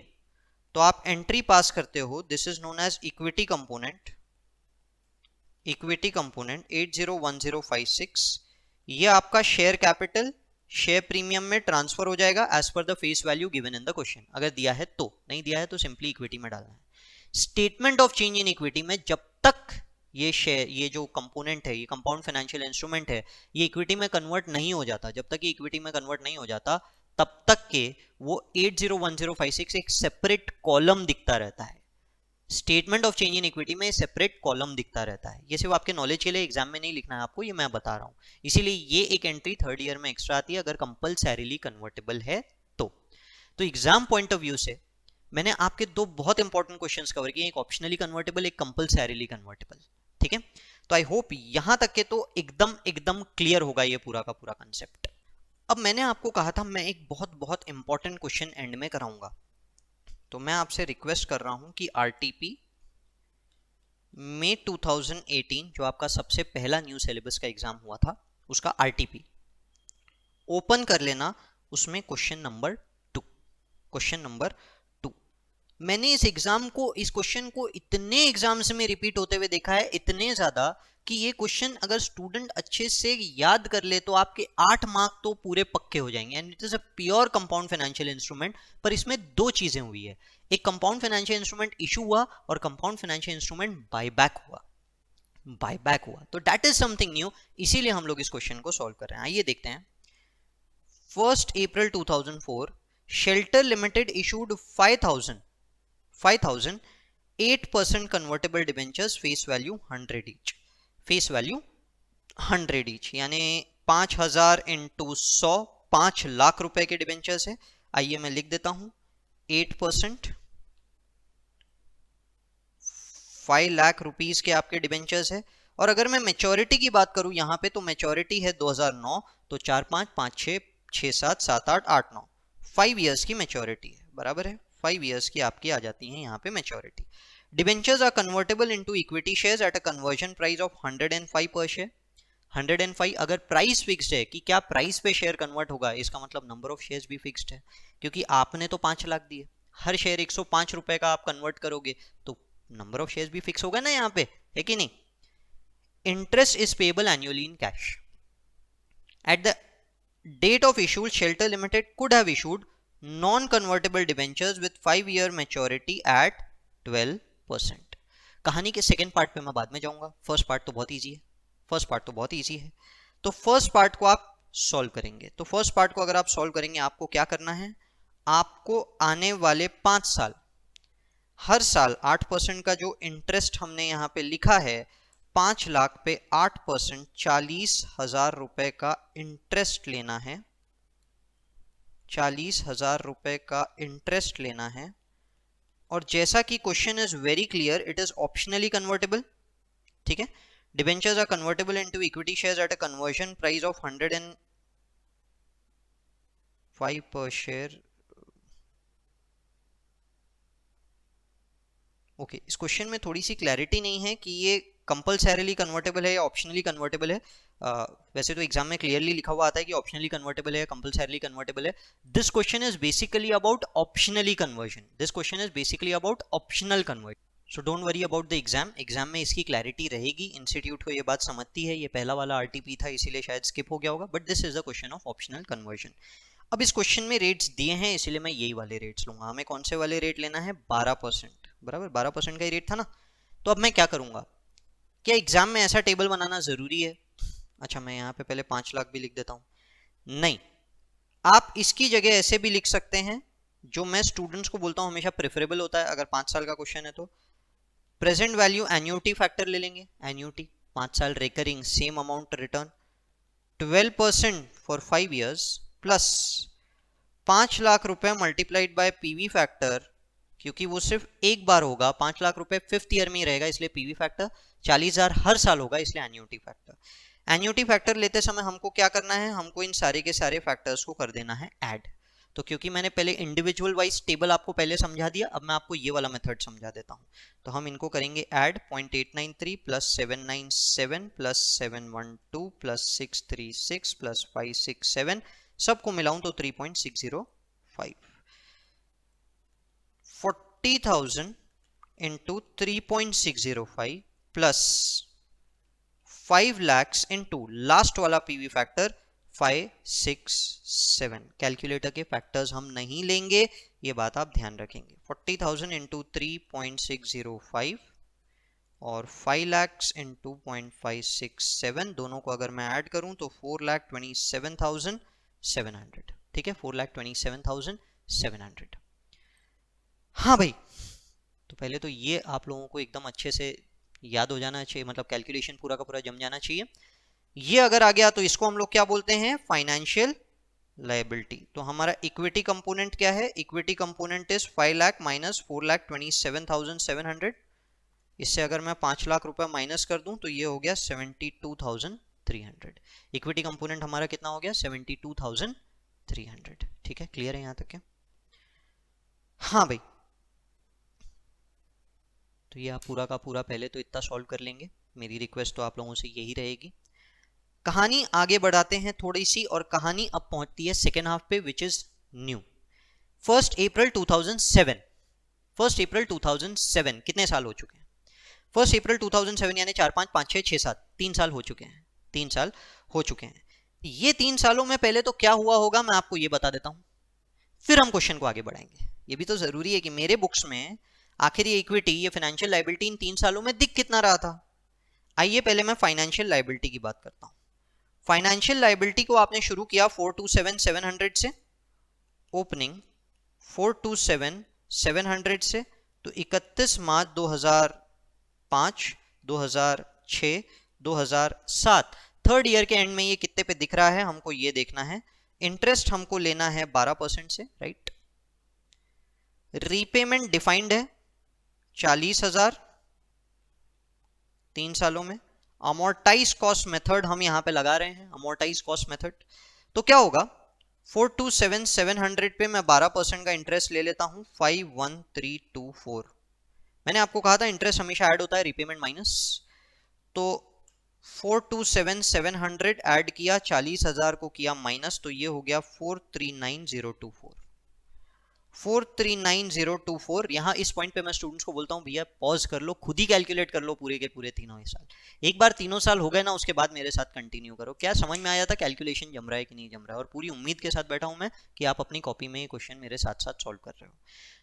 तो आप एंट्री पास करते हो, this is known as equity component 801056। ये आपका शेयर कैपिटल शेयर प्रीमियम में ट्रांसफर हो जाएगा as per the face value given in the question. अगर दिया है तो, नहीं दिया है तो सिंपली इक्विटी में डालना है। Statement of change in equity में जब तक ये शेयर, ये जो कंपोनेंट है, ये कंपाउंड फाइनेंशियल इंस्ट्रूमेंट है, ये इक्विटी में कन्वर्ट नहीं हो जाता, जब तक ये इक्विटी में कन्वर्ट नहीं हो जाता तब तक के वो 801056 एक सेपरेट कॉलम दिखता रहता है। Statement of change in equity में सेपरेट कॉलम दिखता रहता है। ये सिर्फ आपके नॉलेज के लिए, एग्जाम में नहीं लिखना है आपको, ये मैं बता रहा हूं। इसीलिए ये एक एंट्री थर्ड ईयर में एक्स्ट्रा आती है अगर कंपल्सरीली कन्वर्टेबल है तो एग्जाम पॉइंट ऑफ व्यू से मैंने आपके दो बहुत इंपॉर्टेंट क्वेश्चंस कवर किए, एक ऑप्शनली कन्वर्टेबल, एक कंपल्सरीली कन्वर्टेबल। ठीक है, तो आई होप यहां तक के तो एकदम क्लियर होगा ये पूरा का पूरा कंसेप्ट। अब मैंने आपको कहा था मैं एक बहुत इंपॉर्टेंट क्वेश्चन एंड में कराऊंगा, तो मैं आपसे रिक्वेस्ट कर रहा हूं कि आरटीपी मई 2018 जो आपका सबसे पहला न्यू सिलेबस का एग्जाम हुआ था उसका आरटीपी ओपन कर लेना, उसमें क्वेश्चन नंबर 2। मैंने इस क्वेश्चन को इतने एग्जाम्स में रिपीट होते हुए देखा है, इतने ज्यादा कि ये क्वेश्चन अगर स्टूडेंट अच्छे से याद कर ले तो आपके 8 मार्क तो पूरे पक्के हो जाएंगे। And it is a pure compound financial instrument, पर इसमें दो चीजें हुई है, एक कंपाउंड फाइनेंशियल इंस्ट्रूमेंट इशू हुआ और कंपाउंड फाइनेंशियल इंस्ट्रूमेंट बायबैक हुआ। तो दैट इज समथिंग न्यू, इसीलिए हम लोग इस क्वेश्चन को सॉल्व कर रहे हैं। आइए देखते हैं। 1 अप्रैल 2004 shelter limited issued 5,000 8% convertible debentures, face value 100 each, यानी 5,000 इंटू 100 5 लाख रुपए के डिबेंचर्स है। आइए मैं लिख देता हूं 8% 5 लाख रुपीस के आपके डिबेंचर्स है। और अगर मैं मेच्योरिटी की बात करूं यहां पे, तो मेच्योरिटी है 2009, तो 4 5 5 6 6 7 7 8 8 9 5 ईयर्स की मेच्योरिटी है, बराबर है। 5 ईयर्स की आपकी आ जाती है यहाँ पे maturity. Debentures are convertible into equity shares at a conversion price of 105 per share. 105 अगर प्राइस फिक्स्ड है कि क्या प्राइस पे शेयर कन्वर्ट होगा, इसका मतलब नंबर ऑफ शेयर्स भी फिक्स्ड है, क्योंकि आपने तो 5 लाख दिए, हर शेयर 105 रुपए का आप कन्वर्ट करोगे तो नंबर ऑफ शेयर्स भी फिक्स होगा ना यहाँ पे, है कि नहीं। Interest is payable annually in cash. At the date of issue shelter limited could have issued non-convertible debentures with 5-year maturity at 12%। कहानी के सेकेंड पार्ट पे मैं बाद में जाऊंगा, फर्स्ट पार्ट तो बहुत इजी है। तो फर्स्ट पार्ट को आप सॉल्व करेंगे, तो फर्स्ट पार्ट को अगर आप सॉल्व करेंगे आपको क्या करना है, आपको आने वाले 5 साल हर साल 8% का जो इंटरेस्ट हमने यहाँ पे लिखा है, 5 लाख पे 8% 40,000 रुपए का इंटरेस्ट लेना है, 40,000 रुपए का इंटरेस्ट लेना है। और जैसा कि question is very clear, it is optionally convertible, ठीक है। Debentures are convertible into equity shares at a conversion price of 105 per share. Okay इस क्वेश्चन में थोड़ी सी क्लैरिटी नहीं है कि ये कंपल्सरीली कन्वर्टेबल है या ऑप्शनली कन्वर्टेबल है. वैसे तो एग्जाम में क्लियरली लिखा हुआ आता है कि ऑप्शनली कन्वर्टेबल है या कंपल्सरीली कन्वर्टेबल है. This question is basically about optionally conversion. This question is basically about optional conversion. So don't worry about the exam. Exam में इसकी क्लैरिटी रहेगी. इंस्टीट्यूट को ये बात समझती है. ये पहला वाला आरटीपी था इसीलिए शायद स्किप हो गया होगा. But this is the question of optional conversion. अब इस क्वेश्चन में रेट्स दिए हैं इसलिए मैं यही वाले रेट्स लूंगा. हमें कौन से वाले रेट लेना है? 12%. बराबर 12% का ही रेट था ना. तो अब मैं क्या करूंगा? क्या एग्जाम में ऐसा टेबल बनाना जरूरी है? अच्छा मैं यहाँ पे पहले 5 लाख भी लिख देता हूँ. नहीं, आप इसकी जगह ऐसे भी लिख सकते हैं जो मैं स्टूडेंट्स को बोलता हूँ हमेशा प्रेफरेबल होता है अगर 5 साल का क्वेश्चन है तो. प्रेजेंट वैल्यू एन्यूटी फैक्टर ले लेंगे. एन्यूटी 5 साल recurring same amount return 12% for 5 years plus 5 lakh रुपए मल्टीप्लाइड बाय पीवी फैक्टर, क्योंकि वो सिर्फ एक बार होगा. 5 लाख रुपए 5th ईयर में ही रहेगा इसलिए पीवी फैक्टर 40,000 हर साल होगा इसलिए एन्यूटी फैक्टर. एन्यूटी फैक्टर लेते समय हमको क्या करना है? हमको इन सारे के सारे फैक्टर्स को कर देना है ऐड. तो क्योंकि मैंने पहले इंडिविजुअल वाइज टेबल आपको पहले समझा दिया, अब मैं आपको ये वाला मेथड समझा देता हूँ. तो हम इनको करेंगे add. 0.893 plus 797 plus 712 plus 636 plus 567 सबको मिलाऊं तो 3.605. 40,000 into 3.605 plus 5 lakhs into last वाला पीवी फैक्टर 567. कैलकुलेटर के फैक्टर्स हम नहीं लेंगे, ये बात आप ध्यान रखेंगे. 40,000 into 3.605 और 5 lakhs into 0.567 दोनों को अगर मैं ऐड करूं तो 4,27,700. ठीक है, 4,27,700. हाँ भाई, तो पहले तो ये आप लोगों को एकदम अच्छे से याद हो जाना चाहिए, मतलब कैलकुलेशन पूरा का पूरा जम जाना चाहिए. ये अगर आ गया तो इसको हम लोग क्या बोलते हैं? Financial liability. तो हमारा इक्विटी कंपोनेंट क्या है? Equity component is 5 lakh minus 4,27,700. इससे अगर मैं 5 लाख रुपए माइनस कर दूं तो ये हो गया 72,300. इक्विटी कंपोनेंट हमारा कितना हो गया? 72,300. ठीक है, क्लियर है यहां तक क्या? हाँ भाई, तो ये आप पूरा का पूरा पहले तो इतना सॉल्व कर लेंगे. मेरी रिक्वेस्ट तो आप लोगों से यही रहेगी. कहानी आगे बढ़ाते हैं थोड़ी सी, और कहानी अब पहुंचती है सेकेंड हाफ पे विच इज न्यू. 1 अप्रैल 2007. 1 अप्रैल 2007 कितने साल हो चुके हैं? 1 अप्रैल 2007 यानी 4 5 5 6 6 7 3 साल हो चुके हैं. 3 साल हो चुके हैं. ये 3 सालों में पहले तो क्या हुआ होगा मैं आपको ये बता देता हूं, फिर हम क्वेश्चन को आगे बढ़ाएंगे. ये भी तो जरूरी है कि मेरे बुक्स में आखिर ये इक्विटी, ये फाइनेंशियल लायबिलिटी इन 3 सालों में दिख कितना रहा था. आइए पहले मैं फाइनेंशियल लायबिलिटी की बात करता हूं. फाइनेंशियल लायबिलिटी को आपने शुरू किया 427,700 से, ओपनिंग 427,700 से. तो 31 मार्च 2005, 2006, 2007 थर्ड ईयर के एंड में ये कितने पे दिख रहा है हमको ये देखना है. इंटरेस्ट हमको लेना है 12% से, राइट. रीपेमेंट डिफाइंड है 40,000 3 सालों में. अमोर्टाइज कॉस्ट मेथड हम यहां पे लगा रहे हैं, अमोर्टाइज कॉस्ट मेथड. तो क्या होगा? 427,700 पे मैं 12% का इंटरेस्ट ले लेता हूं 51324. मैंने आपको कहा था इंटरेस्ट हमेशा ऐड होता है रिपेमेंट माइनस. तो 427,700 ऐड किया, 40,000 को किया माइनस, तो ये हो गया 439,024. 439,024. यहाँ इस पॉइंट पे मैं स्टूडेंट्स को बोलता हूँ भैया पॉज कर लो, खुद ही कैलकुलेट कर लो पूरे के पूरे तीनों ही साल. एक बार तीनों साल हो गए ना, उसके बाद मेरे साथ कंटिन्यू करो. क्या समझ में आया था कैलकुलेशन जम रहा है कि नहीं जम रहा है? और पूरी उम्मीद के साथ बैठा हूँ मैं कि आप अपनी कॉपी में ये क्वेश्चन मेरे साथ साथ सॉल्व कर रहे हो.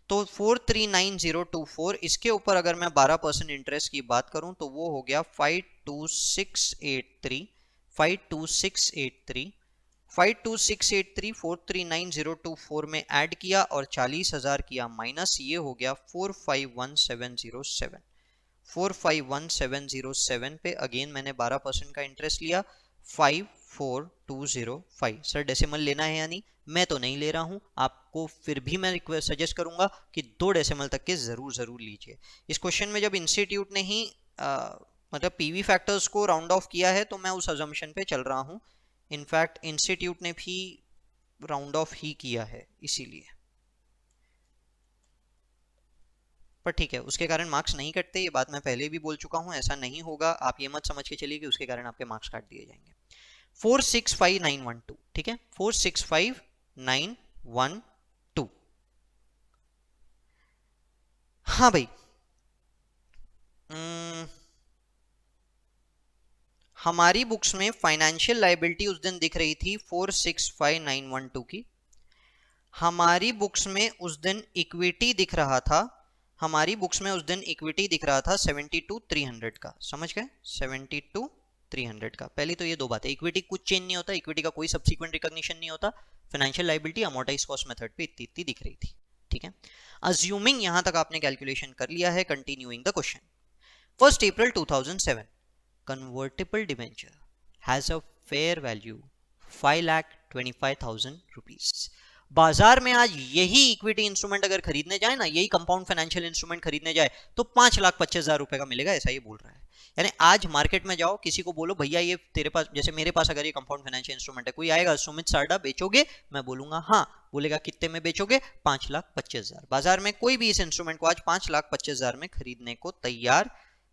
तो 439,024, इसके ऊपर अगर मैं 12% इंटरेस्ट की बात करूं तो वो हो गया 52683. 52683 52683 439,024 में ऐड किया और 40,000 किया माइनस, ये हो गया 451,707. 451,707 पे अगेन मैंने 12% का इंटरेस्ट लिया 54,205. सर डेसिमल लेना है या नहीं? मैं तो नहीं ले रहा हूं, आपको फिर भी मैं रिक्वेस्ट सजेस्ट करूंगा कि 2 डेसिमल तक के जरूर लीजिए. इस क्वेश्चन में जब इंस्टीट्यूट ने ही मतलब पीवी फैक्टर्स को राउंड ऑफ किया है तो मैं उस अजम्पशन पे चल रहा हूं। इनफैक्ट इंस्टीट्यूट ने भी राउंड ऑफ ही किया है इसीलिए, पर ठीक है, उसके कारण मार्क्स नहीं कटते, ये बात मैं पहले भी बोल चुका हूं, ऐसा नहीं होगा, आप ये मत समझ के चलिए कि उसके कारण आपके मार्क्स काट दिए जाएंगे। 465912, ठीक है, 465912। हाँ भाई, हमारी बुक्स में फाइनेंशियल लाइबिलिटी उस दिन दिख रही थी 465912 की, हमारी बुक्स में उस दिन इक्विटी दिख रहा था, हमारी बुक्स में उस दिन इक्विटी दिख रहा था 72,300 का, समझ गए, 72,300 का। पहली तो ये दो बातें, इक्विटी कुछ चेंज नहीं होता, इक्विटी का कोई सब्सिक्वेंट रिकॉग्निशन नहीं होता, financial liability amortise cost method पे इतनी इतनी दिख रही थी, ठीक है। अज्यूमिंग यहां तक आपने कैलकुलेशन कर लिया है, continuing the question. 1 April 2007, convertible debenture has a fair value 5,25,000 rupees। बाजार में आज यही इक्विटी इंस्ट्रूमेंट अगर खरीदने जाए ना, यही कंपाउंड फाइनेंशियल इंस्ट्रूमेंट खरीदने जाए तो 5,25,000 रुपए का मिलेगा, ऐसा ये बोल रहा है। यानी आज मार्केट में जाओ, किसी को बोलो भैया ये तेरे पास, जैसे मेरे पास अगर ये कंपाउंड फाइनेंशियल इंस्ट्रूमेंट है, कोई आएगा सुमित सारडा बेचोगे, मैं बोलूंगा हाँ, बोलेगा कितने में बेचोगे, 5,25,000। बाजार में कोई भी इस इंस्ट्रूमेंट को आज 5,25,000 में खरीदने को तैयार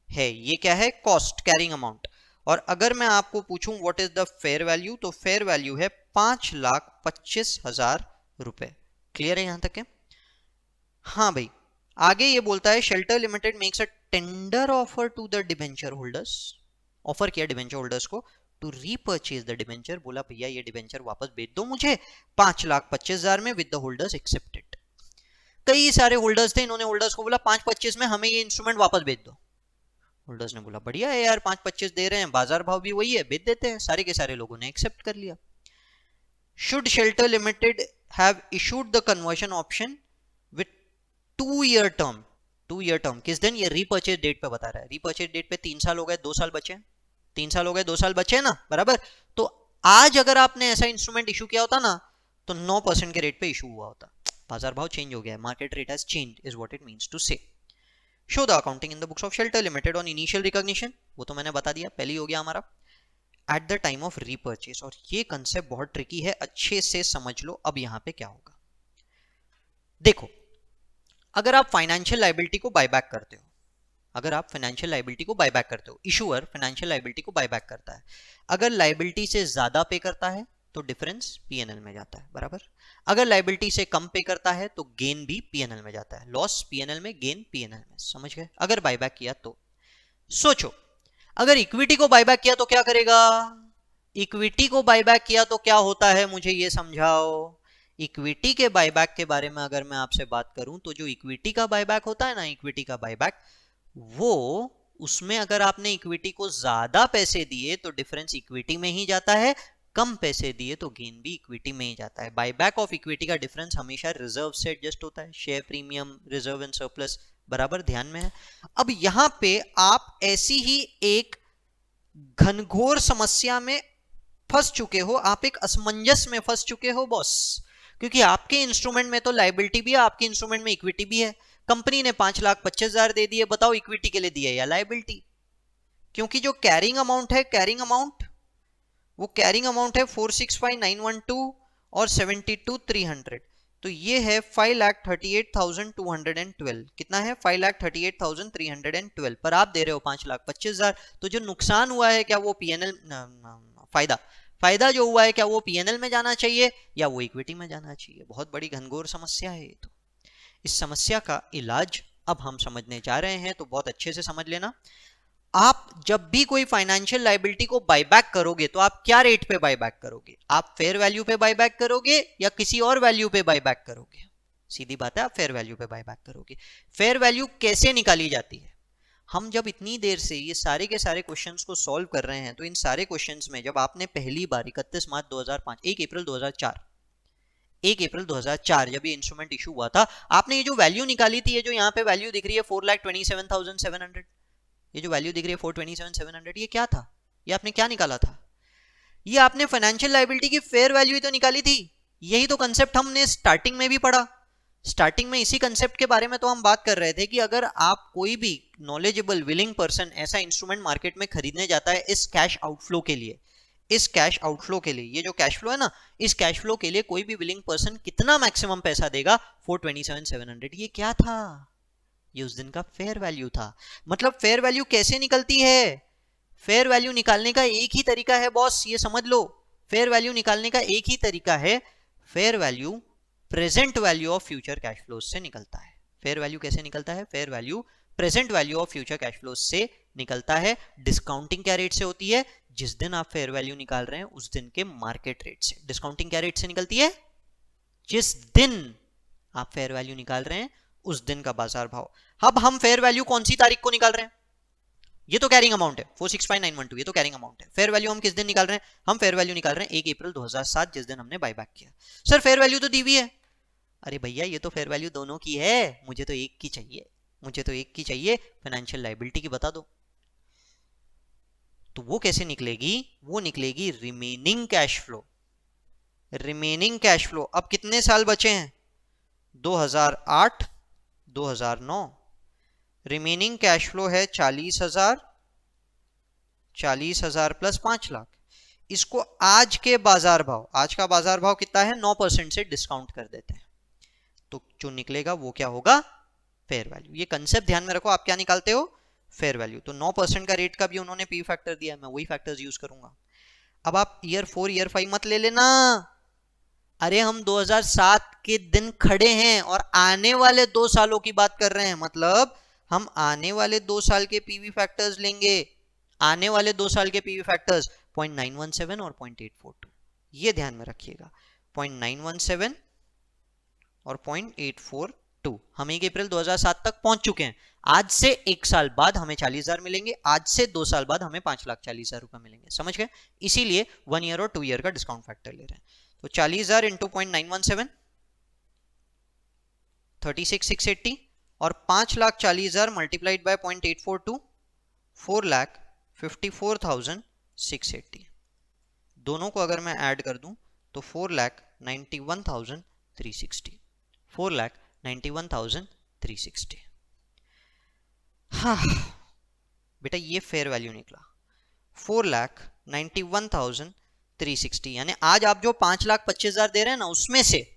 है। ये क्या है, कॉस्ट कैरिंग अमाउंट। और अगर मैं आपको पूछूं what is the fair value, तो फेयर वैल्यू है 5,25,000 रुपए। क्लियर है यहां तक है? हाँ भाई, आगे ये बोलता है shelter limited makes a tender offer to the debenture holders, offer किया डिबेंचर होल्डर्स को टू रीपर्चेज द डिबेंचर, बोला भैया ये डिबेंचर वापस बेच दो मुझे 5,25,000 में विद द होल्डर्स एक्सेप्टेड। कई सारे होल्डर्स थे, इन्होंने होल्डर्स को बोला 5,25 में हमें ये इंस्ट्रूमेंट वापस बेच दो। होल्डर्स ने बोला बढ़िया है यार, 5,25 दे रहे हैं, बाजार भाव भी वही है, बेच देते हैं। सारे के सारे लोगों ने एक्सेप्ट कर लिया। Should shelter limited have issued the conversion option with 2 year term, 2 year term किस दिन, ये रीपर्चेज डेट पे बता रहा है, रीपर्चेज डेट पे 3 साल हो गए, 2 साल बचे, 3 साल हो गए, 2 साल बचे ना, बराबर। तो आज अगर आपने ऐसा इंस्ट्रूमेंट इशू किया होता ना, तो 9% के रेट पे इशू हुआ होता। बाजार भाव चेंज हो गया है, market rate has changed is what it means to say. Show the accounting in the books of Shelter Limited on initial recognition, वो तो मैंने बता दिया, पहले ही हो गया हमारा, at the time of repurchase. और ये कंसेप्ट बहुत ट्रिकी है, अच्छे से समझ लो। अब यहां पे क्या होगा, देखो, अगर आप फाइनेंशियल लायबिलिटी को बायबैक करते हो, अगर आप फाइनेंशियल लायबिलिटी को बायबैक करते हो, इशूअर फाइनेंशियल लायबिलिटी को बायबैक करता है, अगर लायबिलिटी से ज्यादा पे करता है तो डिफरेंस पीएनएल में जाता है, बराबर। अगर लायबिलिटी से कम पे करता है तो गेन भी पीएनएल में जाता है, लॉस पीएनएल में, गेन पीएनएल में, समझ गए। अगर बायबैक किया तो सोचो, अगर इक्विटी को बायबैक किया तो क्या करेगा, इक्विटी को बायबैक किया तो क्या होता है, मुझे ये समझाओ। इक्विटी के बायबैक के बारे में अगर मैं आपसे बात करूं, तो जो इक्विटी का बायबैक होता है ना, इक्विटी का बायबैक, वो उसमें अगर आपने इक्विटी को ज्यादा पैसे दिए तो डिफरेंस इक्विटी में ही जाता है, कम पैसे दिए तो गेन भी इक्विटी में ही जाता है। बायबैक ऑफ इक्विटी का डिफरेंस हमेशा रिजर्व से एडजस्ट होता है, share premium, reserve and surplus, बराबर, ध्यान में है। अब यहां पे आप ऐसी ही एक घनघोर समस्या में फंस चुके हो, आप एक असमंजस में फंस चुके हो बॉस, क्योंकि आपके इंस्ट्रूमेंट में तो लायबिलिटी भी है, आपके इंस्ट्रूमेंट में इक्विटी भी है। कंपनी ने 5,25,000 दे दिए, बताओ इक्विटी के लिए दिए या लायबिलिटी, क्योंकि जो कैरिंग अमाउंट है, कैरिंग अमाउंट, वो कैरिंग अमाउंट है 465,912 और 72,300, तो ये है 5,38,212। कितना है, 5,38,312, पर आप दे रहे हो 5,25,000। तो जो नुकसान हुआ है क्या वो पीएनएल, फायदा जो हुआ है क्या वो पीएनएल में जाना चाहिए या वो इक्विटी में जाना चाहिए। बहुत बड़ी घनघोर समस्या है ये। तो इस समस्या का इलाज अब हम समझने जा रहे हैं, तो बहुत अच्छे से समझ लेना। आप जब भी कोई फाइनेंशियल लायबिलिटी को बायबैक करोगे तो आप क्या रेट पे बायबैक करोगे, आप फेयर वैल्यू पे बायबैक करोगे या किसी और वैल्यू पे बायबैक करोगे, सीधी बात है, आप फेयर वैल्यू पे बायबैक करोगे। फेयर वैल्यू कैसे निकाली जाती है, हम जब इतनी देर से ये सारे के सारे क्वेश्चंस को सॉल्व कर रहे हैं, तो इन सारे क्वेश्चंस में जब आपने पहली बार 31 मार्च 2005, 1 अप्रैल 2004 जब ये इंस्ट्रूमेंट इशू हुआ था, आपने ये जो वैल्यू निकाली थी, ये जो यहाँ पे वैल्यू दिख रही है 4,27,700, ये जो वैल्यू दिख रही है 4,27,700, ये क्या था, ये आपने क्या निकाला था, ये आपने फाइनेंशियल लायबिलिटी की फेयर वैल्यू ही तो निकाली थी। यही तो कंसेप्ट हमने स्टार्टिंग में भी पढ़ा, स्टार्टिंग में इसी कंसेप्ट के बारे में तो हम बात कर रहे थे कि अगर आप कोई भी नॉलेजेबल विलिंग पर्सन ऐसा इंस्ट्रूमेंट मार्केट में खरीदने जाता है इस कैश आउटफ्लो के लिए, इस कैश आउटफ्लो के लिए, ये जो कैश फ्लो है ना, इस कैश फ्लो के लिए कोई भी विलिंग पर्सन कितना मैक्सिमम पैसा देगा, 427,700। ये क्या था? ये उस दिन का फेयर वैल्यू था। मतलब फेयर वैल्यू कैसे निकलती है? फेयर वैल्यू निकालने का एक ही तरीका है बॉस, ये समझ लो। फेयर वैल्यू निकालने का एक ही तरीका है, fair value present value of future cash flows से निकलता है। फेयर वैल्यू कैसे निकलता है? Fair value present value of future cash flows से निकलता है। डिस्काउंटिंग क्या रेट से होती है? जिस दिन आप फेयर वैल्यू निकाल रहे हैं उस दिन के मार्केट रेट से। डिस्काउंटिंग क्या रेट से निकलती है? जिस दिन आप फेयर वैल्यू निकाल रहे हैं उस दिन का बाजार भाव। अब हम फेयर वैल्यू कौन सी तारीख को निकाल रहे हैं? ये तो कैरिंग अमाउंट है 465912, ये तो कैरिंग अमाउंट है। फेयर वैल्यू हम किस दिन निकाल रहे हैं? हम फेयर वैल्यू निकाल रहे हैं 1 अप्रैल 2007, जिस दिन हमने बायबैक किया। सर फेयर वैल्यू तो दी हुई है। अरे भैया ये तो फेयर वैल्यू दोनों की है, मुझे तो एक की चाहिए, मुझे तो एक की चाहिए। फाइनेंशियल लायबिलिटी की बता दो। तो वो कैसे निकलेगी? वो निकलेगी remaining cash flow. Remaining cash flow. अब कितने साल बचे हैं? 2008 2009। रिमेनिंग कैश फ्लो है 40,000, 40,000 प्लस 5 लाख। इसको आज के बाजार भाव, आज का बाजार भाव कितना है, 9% से डिस्काउंट कर देते हैं, तो जो निकलेगा वो क्या होगा? Fair value. ये कंसेप्ट ध्यान में रखो। आप क्या निकालते हो? Fair value. तो 9% का रेट का भी उन्होंने पी फैक्टर दिया, मैं वही फैक्टर्स यूज करूंगा। अब आप ईयर 4 ईयर 5 मत ले लेना। अरे हम 2007 के दिन खड़े हैं और आने वाले 2 सालों की बात कर रहे हैं। मतलब हम आने वाले 2 साल के पीवी फैक्टर्स लेंगे। आने वाले 2 साल के पीवी फैक्टर्स 0.917 और 0.842, ये ध्यान में रखिएगा। 0.917 और 0.842। हम 1 अप्रैल 2007 तक पहुंच चुके हैं। आज से 1 साल बाद हमें 40,000 मिलेंगे, आज से 2 साल बाद हमें 5,40,000 रुपए मिलेंगे। समझ गए? इसीलिए 1 ईयर और 2 ईयर का डिस्काउंट फैक्टर ले रहे हैं। तो 40,000 इंटू 0.917 36,680 और 5,40,000 मल्टीप्लाइड बाय 0.842 4,54,680। दोनों को अगर मैं ऐड कर दूं तो 4,91,360, 4,91,360। हाँ बेटा ये फेयर वैल्यू निकला 4,91,360। यानी आज आप जो 5,25,000 दे रहे हैं ना, उसमें से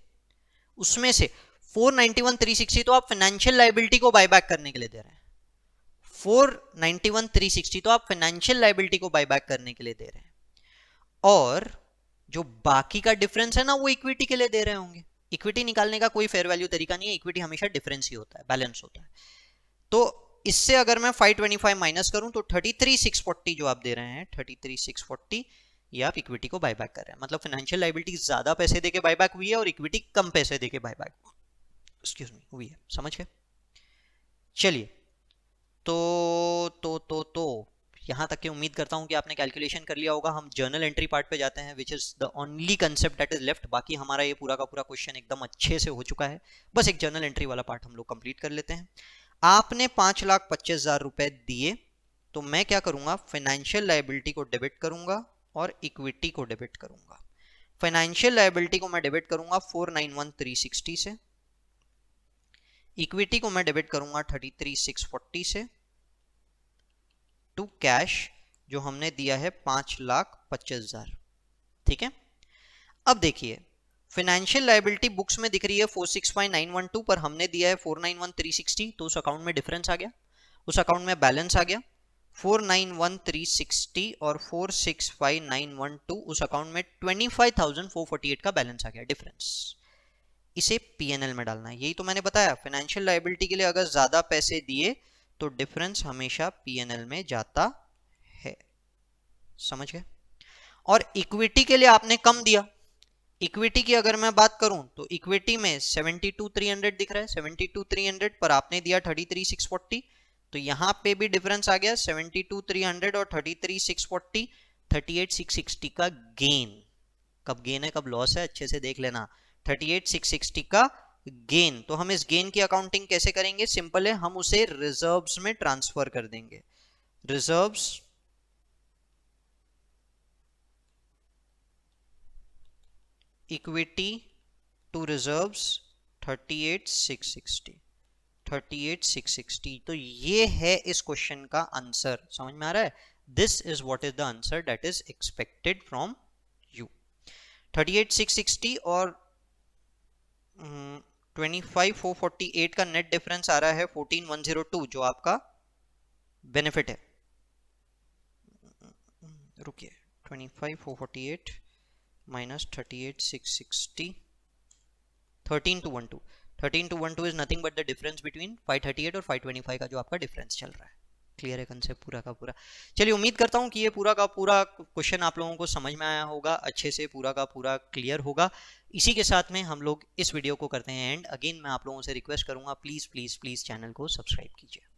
491,360 तो आप फाइनेंशियल लायबिलिटी को बायबैक करने के लिए दे रहे हैं। 491,360 तो आप फाइनेंशियल लायबिलिटी को बायबैक करने के लिए दे रहे हैं, और जो बाकी का डिफरेंस है ना वो इक्विटी के लिए दे रहे होंगे। इक्विटी निकालने का कोई फेयर वैल्यू तरीका नहीं है, इक्विटी हमेशा डिफरेंस ही होता है, बैलेंस होता है। तो इससे अगर मैं 525 माइनस करूं तो 33,640 जो आप दे रहे हैं, 33,640 ये आप इक्विटी को बायबैक कर रहे हैं। मतलब फाइनेंशियल लायबिलिटी ज्यादा पैसे देके बायबैक हुई है और इक्विटी कम पैसे देके बायबैक हुई है। समझ गए? चलिए, तो यहां तक की उम्मीद करता हूं कि आपने कैलकुलेशन कर लिया होगा। हम जर्नल एंट्री पार्ट पे जाते हैं, which is the only concept that is left. बाकी हमारा ये पूरा का पूरा क्वेश्चन एकदम अच्छे से हो चुका है, बस एक जर्नल एंट्री वाला पार्ट हम लोग कंप्लीट कर लेते हैं। आपने 5,25,000 रुपए दिए, तो मैं क्या करूंगा, फाइनेंशियल लायबिलिटी को डेबिट करूंगा और इक्विटी को डेबिट करूंगा। फाइनेंशियल लायबिलिटी को मैं डेबिट करूंगा 491,360 से, इक्विटी को मैं डेबिट करूंगा 33,640 से, टू कैश जो हमने दिया है 5,25,000। ठीक है? अब देखिए, फाइनेंशियल लायबिलिटी बुक्स में दिख रही है 465912, पर हमने दिया है 491,360, तो उस अकाउंट में डिफरेंस आ गया, उस अकाउंट में बैलेंस आ गया। 491,360 और 465912, उस अकाउंट में 25,448 का बैलेंस आ गया, डिफरेंस। इसे पीएनएल में डालना है। यही तो मैंने बताया, फाइनेंशियल लायबिलिटी के लिए अगर ज्यादा पैसे दिए तो डिफरेंस हमेशा पीएनएल में जाता है। समझ गए? और इक्विटी के लिए आपने कम दिया। इक्विटी की अगर मैं बात करूं तो इक्विटी में 72,300 दिख रहा है, 72,300 पर आपने दिया 33,640, तो यहां पे भी डिफरेंस आ गया 72,300 और 33,640, 38,660 का गेन। कब गेन है कब लॉस है अच्छे से देख लेना। 38,660 का गेन। तो हम इस गेन की अकाउंटिंग कैसे करेंगे? सिंपल है, हम उसे रिजर्व्स में ट्रांसफर कर देंगे। Reserves equity to reserves 38,660, 38,660। तो ये है इस क्वेश्चन का आंसर, समझ में आ रहा है? This is what is the answer that is expected from you. 38,660 और 25,448 का नेट डिफरेंस आ रहा है 14,102, जो आपका बेनिफिट है। रुकिए, 25,448 minus 38,660, 13,212, 13,212 is nothing but the difference between 538 और 525 का जो आपका डिफरेंस चल रहा है। क्लियर है कंसेप्ट पूरा का पूरा? चलिए, उम्मीद करता हूं कि ये पूरा का पूरा क्वेश्चन आप लोगों को समझ में आया होगा, अच्छे से पूरा का पूरा क्लियर होगा। इसी के साथ में हम लोग इस वीडियो को करते हैं एंड। अगेन मैं आप लोगों से रिक्वेस्ट करूंगा, प्लीज प्लीज प्लीज चैनल को सब्सक्राइब कीजिए।